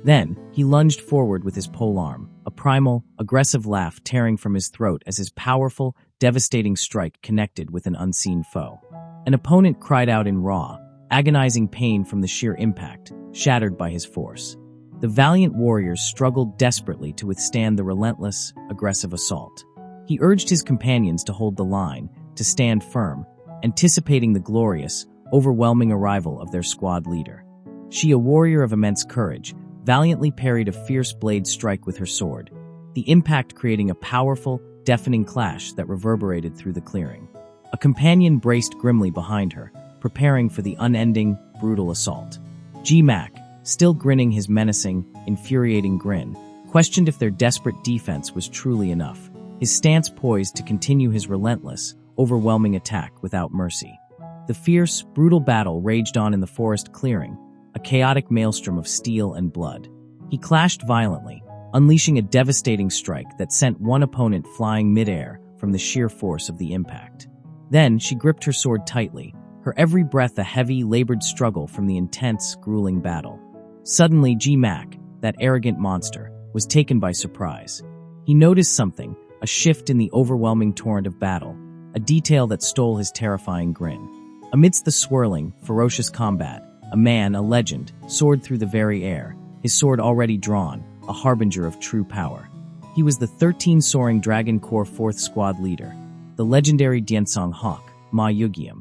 Then, he lunged forward with his polearm, a primal, aggressive laugh tearing from his throat as his powerful, devastating strike connected with an unseen foe. An opponent cried out in raw, agonizing pain from the sheer impact, shattered by his force. The valiant warriors struggled desperately to withstand the relentless, aggressive assault. He urged his companions to hold the line, to stand firm, anticipating the glorious, overwhelming arrival of their squad leader. She, a warrior of immense courage, valiantly parried a fierce blade strike with her sword, the impact creating a powerful, deafening clash that reverberated through the clearing. A companion braced grimly behind her, preparing for the unending, brutal assault. G-Mac, still grinning his menacing, infuriating grin, questioned if their desperate defense was truly enough, his stance poised to continue his relentless, overwhelming attack without mercy. The fierce, brutal battle raged on in the forest clearing, a chaotic maelstrom of steel and blood. He clashed violently, unleashing a devastating strike that sent one opponent flying midair from the sheer force of the impact. Then she gripped her sword tightly, her every breath a heavy, labored struggle from the intense, grueling battle. Suddenly, G-Mac, that arrogant monster, was taken by surprise. He noticed something, a shift in the overwhelming torrent of battle, a detail that stole his terrifying grin. Amidst the swirling, ferocious combat, a man, a legend, soared through the very air, his sword already drawn, a harbinger of true power. He was the 13 soaring Dragon Corps 4th Squad leader, the legendary Diensong Hawk, Ma Yugiam.